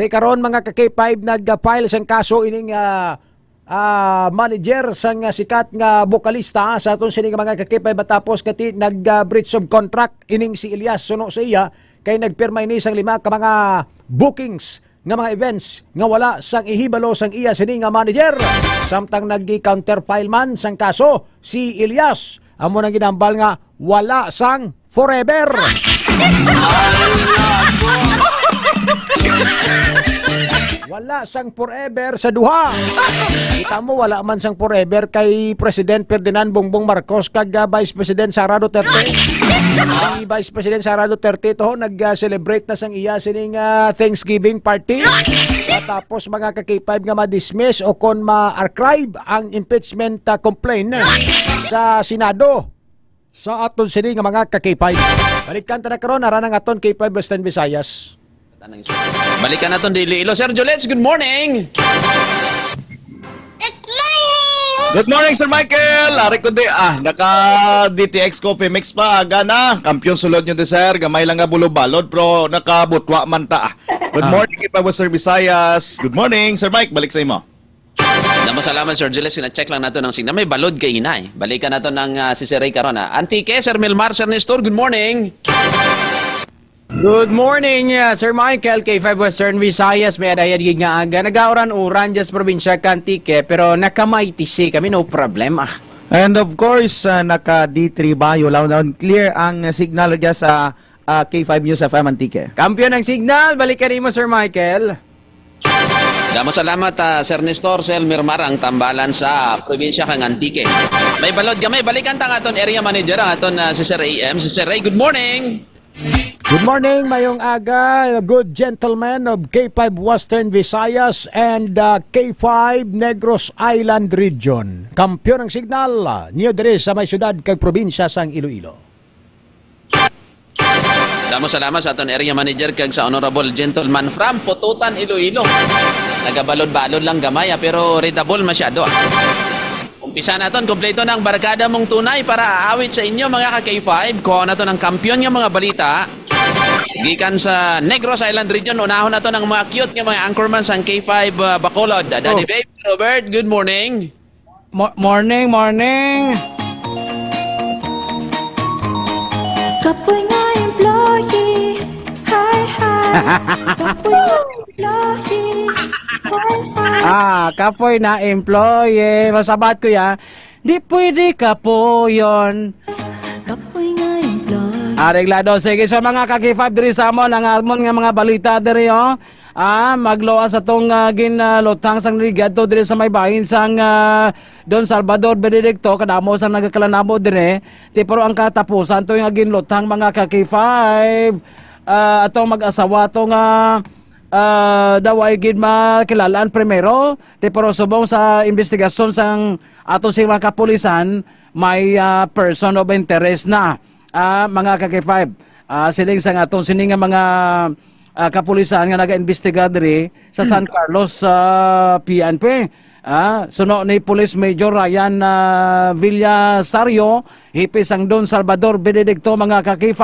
Karon mga ka-K5 nag-file sang kaso ining manager sang sikat nga bokalista sa aton sining mga ka-K5 matapos kati nag-breach of contract ining si Elias suno sa iya kay nagpirma ini sang 5 ka mga bookings nga mga events nga wala sang ihibalo sang iya sining nga manager. Samtang nag-counterfile man sang kaso si Elias amo nang ginambal nga wala sang forever. Wala sang forever sa duha. Kita mo wala man sang forever kay President Ferdinand Bongbong Marcos kag Vice President Sara Duterte. Si Vice President Sara Duterte to nag-celebrate na sang iya sining Thanksgiving party. Tapos mga ka-K5 nga ma-dismiss o kon ma-archive ang impeachment complaint sa Senado sa aton sining mga ka-K5. Balikan ta na karon aranang aton K5 Western Visayas. Balikan natin di Iloilo. Sir Julets, good morning! Good morning, Sir Michael! Ari ko di, naka-DTX Coffee Mix pa, gana. Kampiyon sulod nyo di, sir. Gamay lang nga bulo-balod, pero nakabutwa man ta. Good morning, K5 Western Visayas. Good morning, Sir Mike. Balik sa imo. Salamat, Sir Julets. Sina-check lang natin ang signal. May balod kay hinay. Balikan natin ng si Sir Ray Caron. Antique, Sir Milmar, Sir Nestor, good morning! Good morning, Sir Michael, K5 Western Visayas. May adayad nga aga. Nag-auran-uran dyan sa probinsya Antique, pero naka-MITC kami, no problem. And of course, naka-D3 Bayo. Loud and clear ang signal dyan sa K5 News FM Antique. Kampiyon ng signal. Balikan mo, Sir Michael. Damo salamat, Sir Nestor, Sir Mirmar, ang tambalan sa probinsya kang Antique. May balod kami. Balikan ta nga aton area manager, ang aton si Sir AM. Si Sir Ray, good morning! Good morning, mayong aga, good gentlemen of K5 Western Visayas and K5 Negros Island Region. Kampyon ng signal, niyo dire sa may syudad kag probinsya sang Iloilo. Salamat sa aton area manager kag sa honorable gentleman from Pututan, Iloilo. Nagabalod-balod lang gamay pero readable masyado. Umpisa naton kompleto ng barkada mong tunay para aawit sa inyo mga ka-K5. Kuha na to ng kampyon ng mga balita. Gikan sa Negros Island Region, unahon na to ng mga cute ng mga anchorman sa K5 Bacolod. Daddy Babe, Robert, good morning. Morning. Kapoy nga employee, hi. Kapoy nga employee, hi. Kapoy na employee. Masabat ko ya. Di pwede kapoyon. Kapoy nga employee. Areglado. Sige, so mga ka-K5 diri sa amon, ang amon nga mga balita diri, magloas atong ginlotang sang ligad to diri sa may bahin sang Don Salvador Benedicto, kadamo sang nagakalanabo diri. Pero ang katapusan to yung ginlotang mga ka-K5 atong mag-asawa to nga daw ay gid makilalaan primero. Pero subong sa investigasyon sang ato si mga kapulisan, may person of interest na. Mga ka-K5, siling sa atong sining nga mga kapulisan nga naga-investiga diri sa San Carlos PNP. Suno ni Police Major Ryan Villasario, hipis ang Don Salvador Benedicto, mga ka-K5.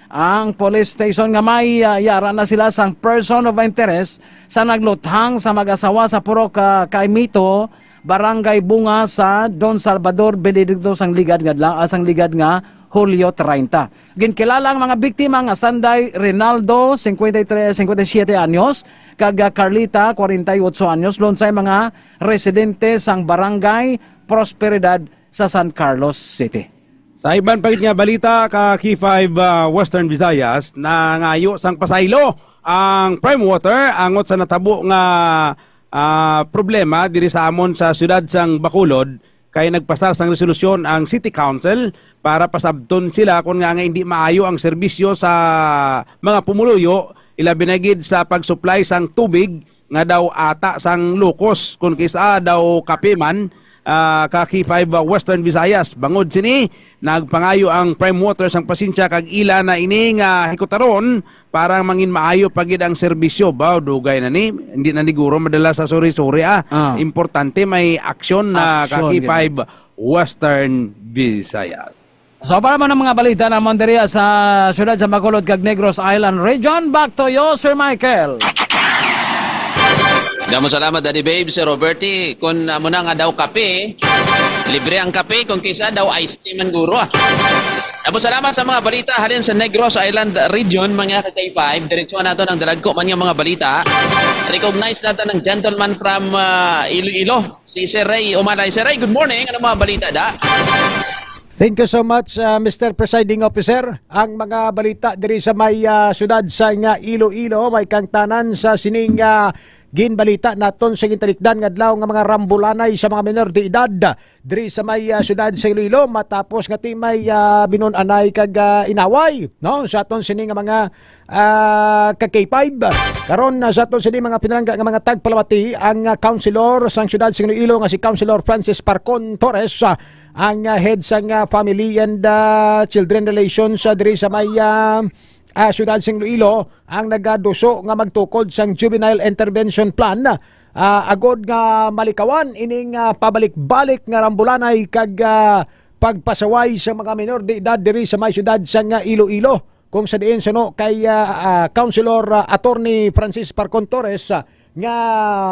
Ang police station nga may yara na sila sang person of interest sa nagluthang sa mag-asawa sa puro Kaimito, Barangay Bunga sa Don Salvador Benedicto sang ligad nga Hulyo 30. Ginkilala ang mga biktima nga Sanday Rinaldo, 57 anyos, kag Carlita, 48 anyos, lonsay mga residente sang Barangay Prosperidad sa San Carlos City. Sa iban pagit nga balita ka K5 Western Visayas na ngayo sang pasaylo ang prime water angot sa natabo nga problema diri sa amon sa syudad sang Bacolod. Kaya nagpasar sang resolusyon ang City Council para pasabton sila kung nga hindi maayo ang serbisyo sa mga pumuluyo, ilabi na gid sa pagsupply sang tubig nga daw ata sang lukos kung kisa daw kapiman. K5 Western Visayas bangod sini nagpangayo ang prime water sang pasensya kag ila na ining hikutaron para mangin maayo pagid ang serbisyo. Baw dugay na ni hindi na niguro madala sa suri-suri importante may aksyon na K5 Western Visayas. So para man ang mga balita na Monteria sa syudad sa Bacolod kag Negros Island Region, back to you, Sir Michael. Damo salamat Daddy Babe, Sir Roberti. Kung muna nga daw kape, libre ang kape. Kung kisa daw iced tea man guro. Damo salamat sa mga balita halin sa Negros Island Region, mga ka-K5. Diretsyon nato ng dalagko man yung mga balita. Recognize natin ng gentleman from Iloilo, si Sir Ray Umalay. Sir Ray, good morning. Ano mga balita da? Thank you so much, Mr. Presiding Officer. Ang mga balita diri sa may syudad sa Iloilo, may kangtanan sa sining ginbalita naton sa gintalikdan nga adlaw nga mga rambulanay sa mga menor de edad diri sa may syudad sa Iloilo matapos nga may binunanay kag inaway no sa aton sini nga mga ka-K5 karon sa aton sini mga pinalangga nga mga tagpalawati ang councilor sang syudad sa Iloilo nga si Councilor Francis Parcon Torres ang head sang Family and Children Relations diri sa may syudad sa Iloilo ang nagaduso nga magtukod sang Juvenile Intervention Plan agod nga malikawan ining pabalik-balik nga rambulanay kag pagpasaway sa mga menor de edad diri sa may syudad sa Iloilo kung sa diin suno kay Councilor Attorney Francis Parcon Torres nga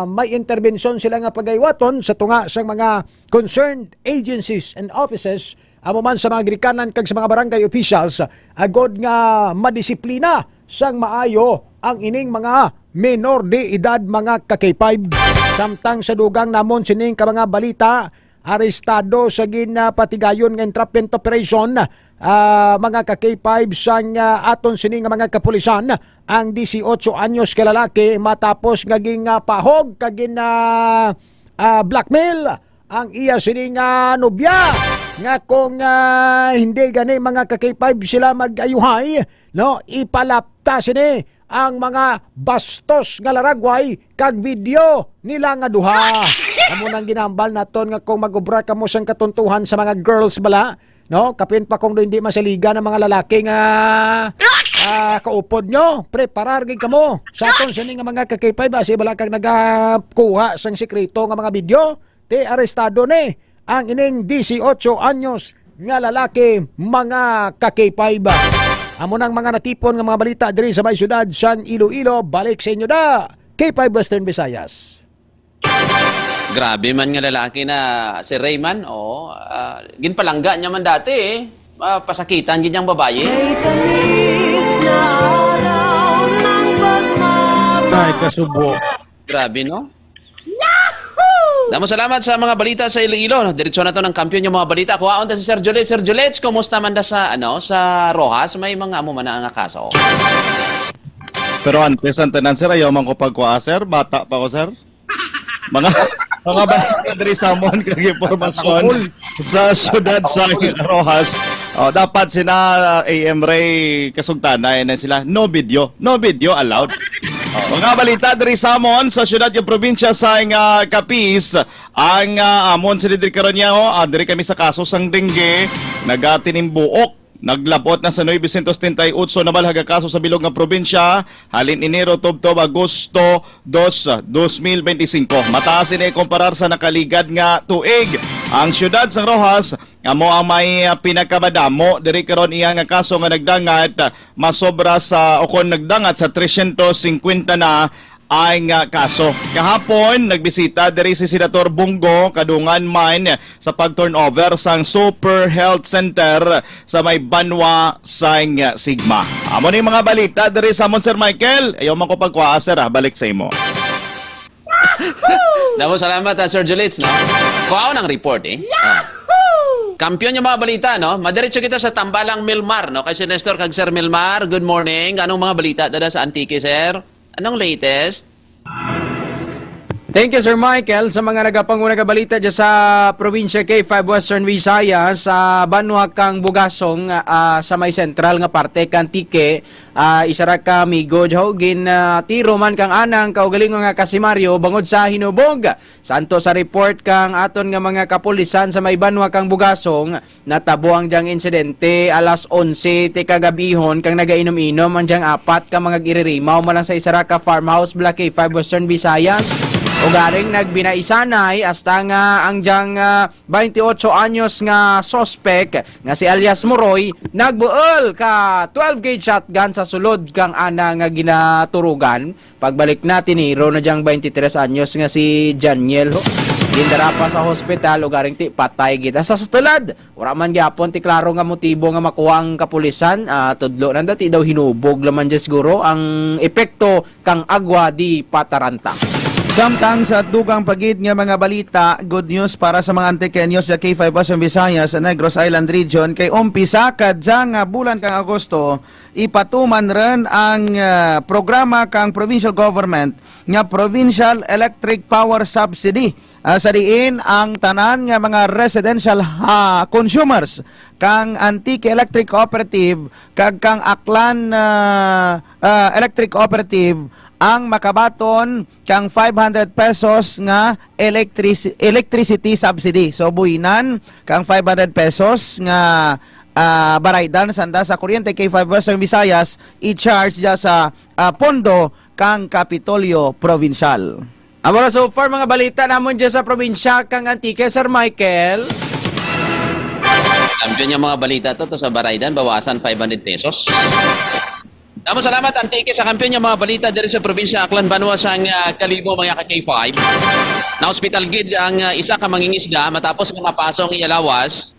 may intervensyon sila nga pagaywaton sa tunga sa mga concerned agencies and offices amo man sa mga grikanan kag sa mga barangay officials agod nga madisiplina sang maayo ang ining mga menor de edad mga ka-K5 samtang sa dugang namon sining ka mga balita arestado sa ginapatigayon nga entrapment operation mga ka-K5 sang aton sining mga kapulisan ang 18 anyos ka lalaki matapos ngaging pahog kagin blackmail ang iya sining nobya nga kung hindi gani mga ka-K5 sila mag-ayuhay, no, ipalapta sini ang mga bastos nga laragway kag video nila nga duha. Amo nang ginambal naton nga kung mag-obra kamo sang katuntuhan sa mga girls bala, no, kapin pa kung hindi masaliga ng mga lalaki nga kaupod nyo, preparar gid kamo sa aton sini nga mga ka-K5 asi bala kag nagakuha sang sekreto nga mga video, ti arestado ni ang ining 18 anyos nga lalaki mga ka-K5. Amo nang mga natipon nga mga balita diri sa may syudad sang Iloilo, balik sa inyo da K5 Western Visayas. Grabe man nga lalaki na si Rayman, ginpalangga niya man dati pasakitan gid yang babae. Ay, kasubo. Grabe, no? Damo salamat sa mga balita sa Iloilo. Diretso na to ng kampiyon yung mga balita. Kuhaon ta si Sir Juliet. Sir Juliet, kumusta man da sa sa Rojas? May mga amo man nga kaso. Pero antes ang tanan sir, ayaw man ko pagkuha sir. Bata pa ko sir. Mga balita diri sa amon kag impormasyon sa syudad sa Rojas. Dapat sina AM Ray kasugtanay na sila. No video allowed. Mga balita diri sa amon sa syudad yung probinsya sa Capiz, ang amon sila diri karon niya diri kami sa kaso sang dengue, nagatinimbuok. Naglabot na sa 938 na balhaga kaso sa bilog nga probinsya halin Enero tubtob Agosto 2025. Mataas ini kumparar sa nakaligad nga tuig. Ang syudad sa Rojas amo ang may pinakamadamo diri karon iya nga kaso nga nagdangat masobra sa nagdangat sa 350 na ay kaso. Kahapon nagbisita diri si Senator Bungo Kadungan Mine sa pag-turnover sang Super Health Center sa may Banwa sang Sigma. Amo ni mga balita diri sa Sir Michael. Ayaw man ko pagkuha sir, balik sa imo. Damo salamat Sir Julits, no. Kuha ng report Kampiyon yung mga balita, no? Madiretso kita sa Tambalang Milmar, no? Kay si Nestor kag Sir Milmar. Good morning. Anong mga balita dada sa Antique, sir? Anong latest? Thank you, Sir Michael. Sa mga nagapanguna kabalita dyan sa probinsya K5 Western Visayas, sa Banwa kang Bugasong, sa may sentral nga parte kang Tike, isara ka migo jahogin tiro man kang anang kaugalingon nga kasimaryo bangod sa hinubog. Santo sa report kang aton nga mga kapulisan sa may Banwa kang Bugasong, natabo ang dyang insidente alas 11 ti kagabihon kang nagainom-inom ang dyang apat ka mga giririmaw malang sa isara ka farmhouse Black K5 Western Visayas. O garing nagbinaisanay hasta nga ang dyang 28 anyos nga sospek nga si alias Moroy nagbuol ka 12 gauge shotgun sa sulod kang ana nga ginaturugan. Pagbalik natin hiro na dyang 23 anyos nga si Janiel gindara pa sa hospital o garing ti patay kita sa tulad. Wala man gyapon ti klaro nga motibo nga makuha ang kapulisan. Tudlo nanda ti daw hinubog laman dyan siguro ang epekto kang agwa di pataranta. Samtang sa dugang pagid nga mga balita, good news para sa mga Antikenyos sa K5 Western Visayas sa Negros Island Region kay umpisa kadya nga bulan kang Agosto ipatuman ren ang programa kang provincial government nga Provincial Electric Power Subsidy. Sa diin ang tanan nga mga residential consumers kang Antique Electric Cooperative kag kang Aklan Electric Cooperative ang makabaton kang 500 pesos nga electricity subsidy. So buinan kang 500 pesos nga baraydan sanda sa kuryente K5 Western Visayas i-charge dya sa pondo kang Kapitolyo Provincial. Amora so far mga balita namon dyan sa probinsya kang Antique, Sir Michael. Kampiyon yung mga balita to sa baraydan bawasan 500 pesos. Damo salamat Antique sa kampiyon yung mga balita diri sa probinsya Aklan Banwa sang Kalibo mga ka-K5. Na hospital gid ang isa ka mangingisda matapos nga mapasong iyalawas.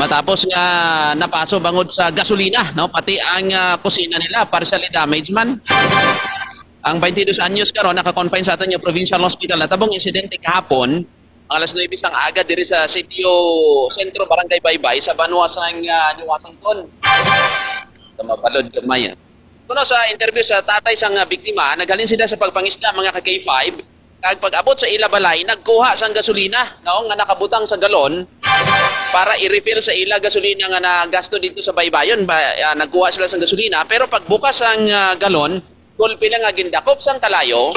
Matapos nga napaso bangod sa gasolina, no, pati ang kusina nila partially damaged man. Ang 22 anyos karon naka-confine sa aton yung provincial hospital. Natabong insidente kahapon alas 9 sang aga diri sa Sitio Sentro Barangay Baybay sa Banwa sang New Washington. Mapalod gamay. Kuno sa interview sa tatay sang biktima, naghalin sila sa pagpangisda mga ka-K5. Kag pag-abot sa ilabalay, nagkuha sang gasolina, no, nga nakabutang sa galon. para i-refill sa ila gasolina nga na gasto dito sa baybayon. Nagkuha sila sa gasolina, pero pagbukas ang galon, gulpi lang nga gindakop sang kalayo,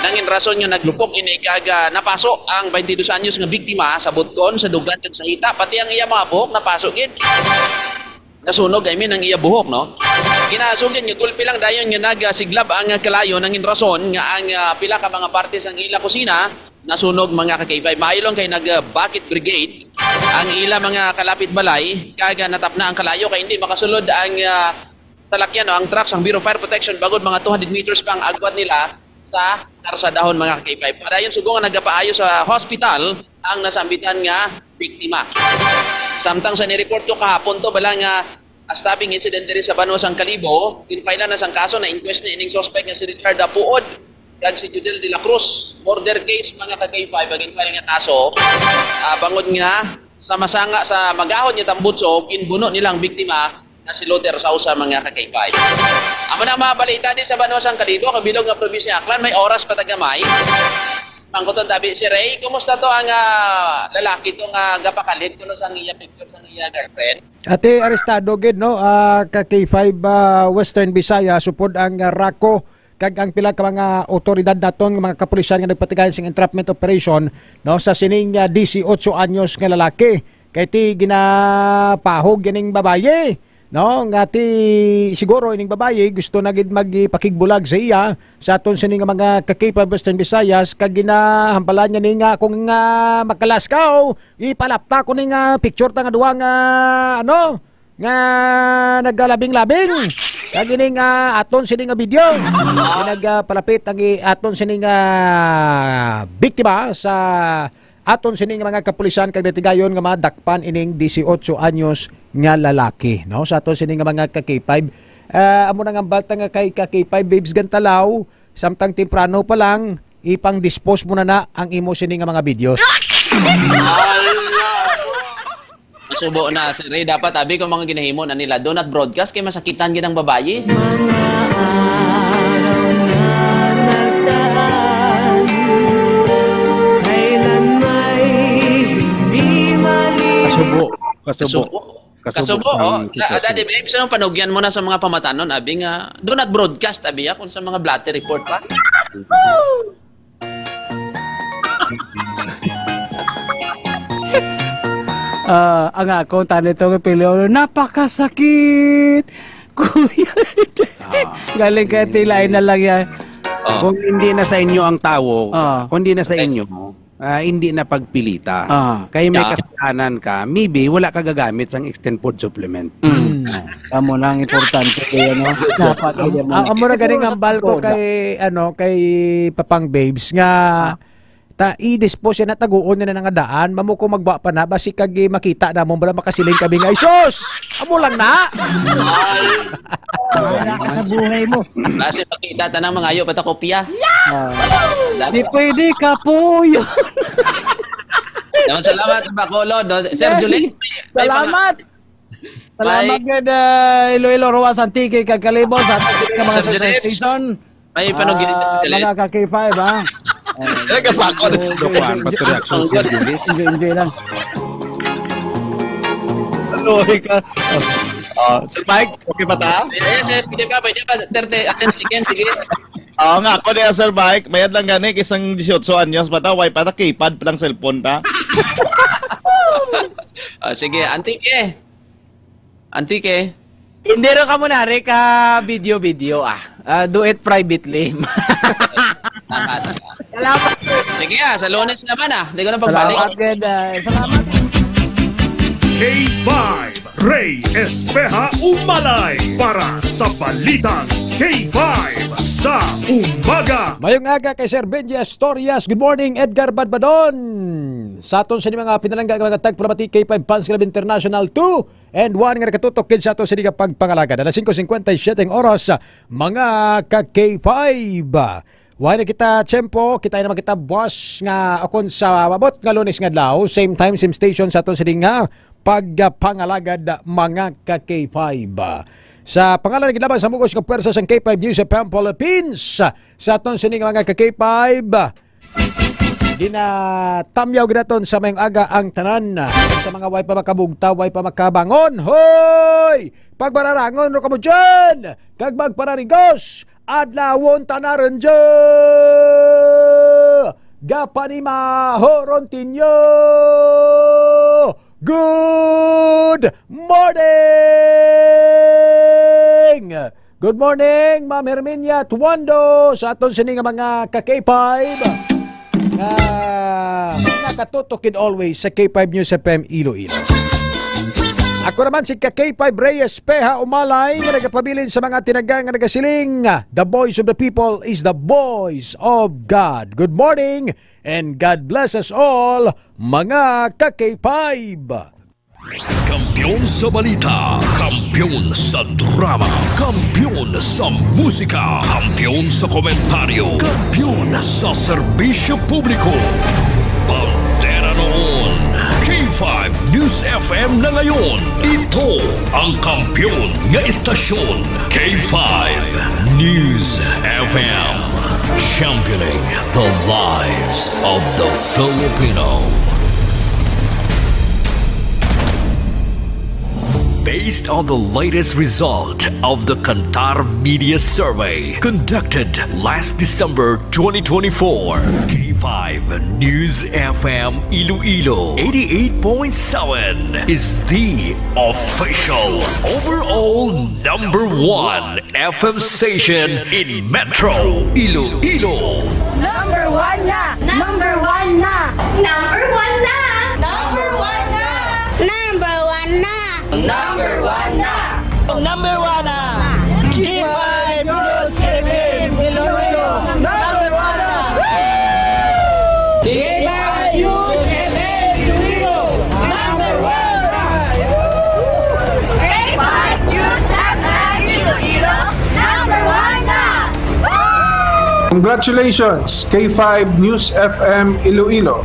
nangin rason nga naglupok ini kaga napasok ang 22 anyos nga biktima sa butkon, sa dugan kag sa hita, pati ang iya mga buhok napasok gid. Nasunog ay min ang iya buhok, no? Kinasugid nga gulpi lang dayon nga nagasiglab ang kalayo, nangin rason nga ang pila ka mga parte sang ila kusina nasunog mga ka-K5. Maayolong kay nag-bucket brigade ang ila mga kalapit balay, kaga natapna ang kalayo kay hindi makasulod ang talakyan o ang trucks, ang Bureau of Fire Protection bagod mga 200 meters pa ang agwat nila sa karsadahon mga ka-K5. Para yun sugo nga nagapaayo sa hospital ang nasambitan nga biktima. Samtang sa nireport ko kahapon to bala nga stabbing incident diri sa Banuasang Kalibo, pinfailan na sang kaso na inquest na ining suspect nga si Richard Puod kag si Judel de la Cruz. Murder case mga ka-K5 agin file nga kaso. Bangod nga sa masanga sa magahon niya tambutso, kinbuno nilang biktima na si Loder sa usa mga ka-K5. Amo na mga balita din sa Banuasang Kalibo, kabilog nga probinsya Aklan, may oras pa tagamay. Mangkuton tabi si Ray, kumusta to ang lalaki to nga gapakalit kuno sang iya picture sang iya girlfriend? Ate arestado gid no, ka-K5 Western Visayas supod ang Rako kag ang pila ka mga otoridad naton mga kapulisan nga nagpatigayon sing entrapment operation no sa sining 18 anyos nga lalaki kay ti ginapahog gining babaye no nga ti siguro ining babaye gusto na gid magpakigbulag sa iya sa aton sining mga ka-K5 Western Visayas kag ginahambalan niya ni nga kung makalaskaw ipalapta ko ning picture ta nga duwa nga ano nga naggalabing-labing kag ining aton sining video nagpalapit ang aton sining biktima sa aton sining mga kapulisan kag natigayon nga madakpan ining 18 anyos nga lalaki no sa aton sining mga ka-K5 amo na nga balta nga kay ka-K5 babes gantalaw samtang temprano pa lang ipang dispose mo na ang imo sining mga videos. Subo na si Ray, dapat abi ko mga ginahimo na nila do not broadcast kay masakitan gid ang babaye. Kasubo. Dadi babe, sa panugyan mo na sa mga pamatanon abi nga do not broadcast abi kung sa mga blatter report pa. Ang ako tanito ng pilyo, napakasakit kuya. Galing kaya tilain na lang yan. Kung hindi na sa inyo ang tawag, kung hindi na sa inyo, hindi na pagpilita. Kaya may kasalanan ka, maybe wala ka gagamit sa extended food supplement. Amo nang importante kaya no. Dapat amo na ganing ambal ko kay kay Papang Babes nga i-dispose na taguon na nga daan mamo ko magba pa na basi kag makita na mo bala makasiling kami nga isos amo lang na wala ka sa buhay mo kasi pakita tanang mga ayo pata kopya di pwede ka po yun. Salamat Bacolod no? Sir Julie salamat gid Iloilo Roas Antique kag Kalibo sa mga station may panugin mga ka-K5 ha. Kasako na sa dukuan pati reaction si Julie. Enjoy lang. Tuloy ka. Sir Mike, okay ba ta? Yes, pwede pa. 30 seconds, sige. Oo nga, ako niya Sir Mike, mayad lang gani, isang 18 anyos pa ta, wifi ta, keypad pa lang cellphone ta. Sige, Antike. Hindi rin ka muna, ka video. Do it privately. Salamat. Sige sa Lunes naman Hindi ko na pagbalik. Salamat. K5 Ray Espeja Umalay para sa Balitang K5 sa Umaga. Mayong aga kay Sir Benji Astorias. Good morning, Edgar Badbadon. Sa aton sa mga pinalangga mga tagplamati K5 Fans Club International 2 and 1 nga nakatutok kid sa aton sa liga pagpangalaga. Dala 5:57 oras mga ka-K5. Wala kita tempo, kita naman kita buwas nga akon sa mabot nga Lunes nga adlaw, same time, same station sa aton sining nga pagpangalagad mga ka-K5. Sa pangalan ng laban sa mugos nga pwersa sang K5 News FM Philippines, sa aton sining mga ka-K5. Ginatamyaw ginaton sa mayong aga ang tanan. Sa mga way pa makabugta, way pa makabangon. Hoy! Pagbararangon ro kamo dyan! Kag magpararigos! Adlawon tanaran dyan! Gapanima Horontinyo! Good morning! Good morning, Ma'am Herminia Tuando sa aton sining mga ka-K5. Nakatutukid always sa K5 News FM Iloilo. Ako naman si K5 Reyes Peha Umalay nga nagapabilin sa mga tinagang nga nagasiling. The voice of the people is the voice of God. Good morning and God bless us all, mga ka-K5. Kampiyon sa balita, kampiyon sa drama, kampiyon sa musika, kampiyon sa komentaryo, kampiyon sa serbisyo publiko. Pantera noon, K5 News FM na ngayon. Ito ang kampiyon nga istasyon, K5 News FM. Championing the lives of the Filipino. Based on the latest result of the Kantar Media Survey conducted last December 2024, K5 News FM Iloilo 88.7 is the official overall #1 FM station in Metro Iloilo. Number 1 na! Number 1 na! Number 1 na! Number 1 na! Number 1 na! Number 1 na! Number 1 na! K5 News FM Iloilo! Number 1 na! K5 News FM Iloilo! Number 1 na! K5 News FM Iloilo! Number 1 na! Congratulations, K5 News FM Iloilo.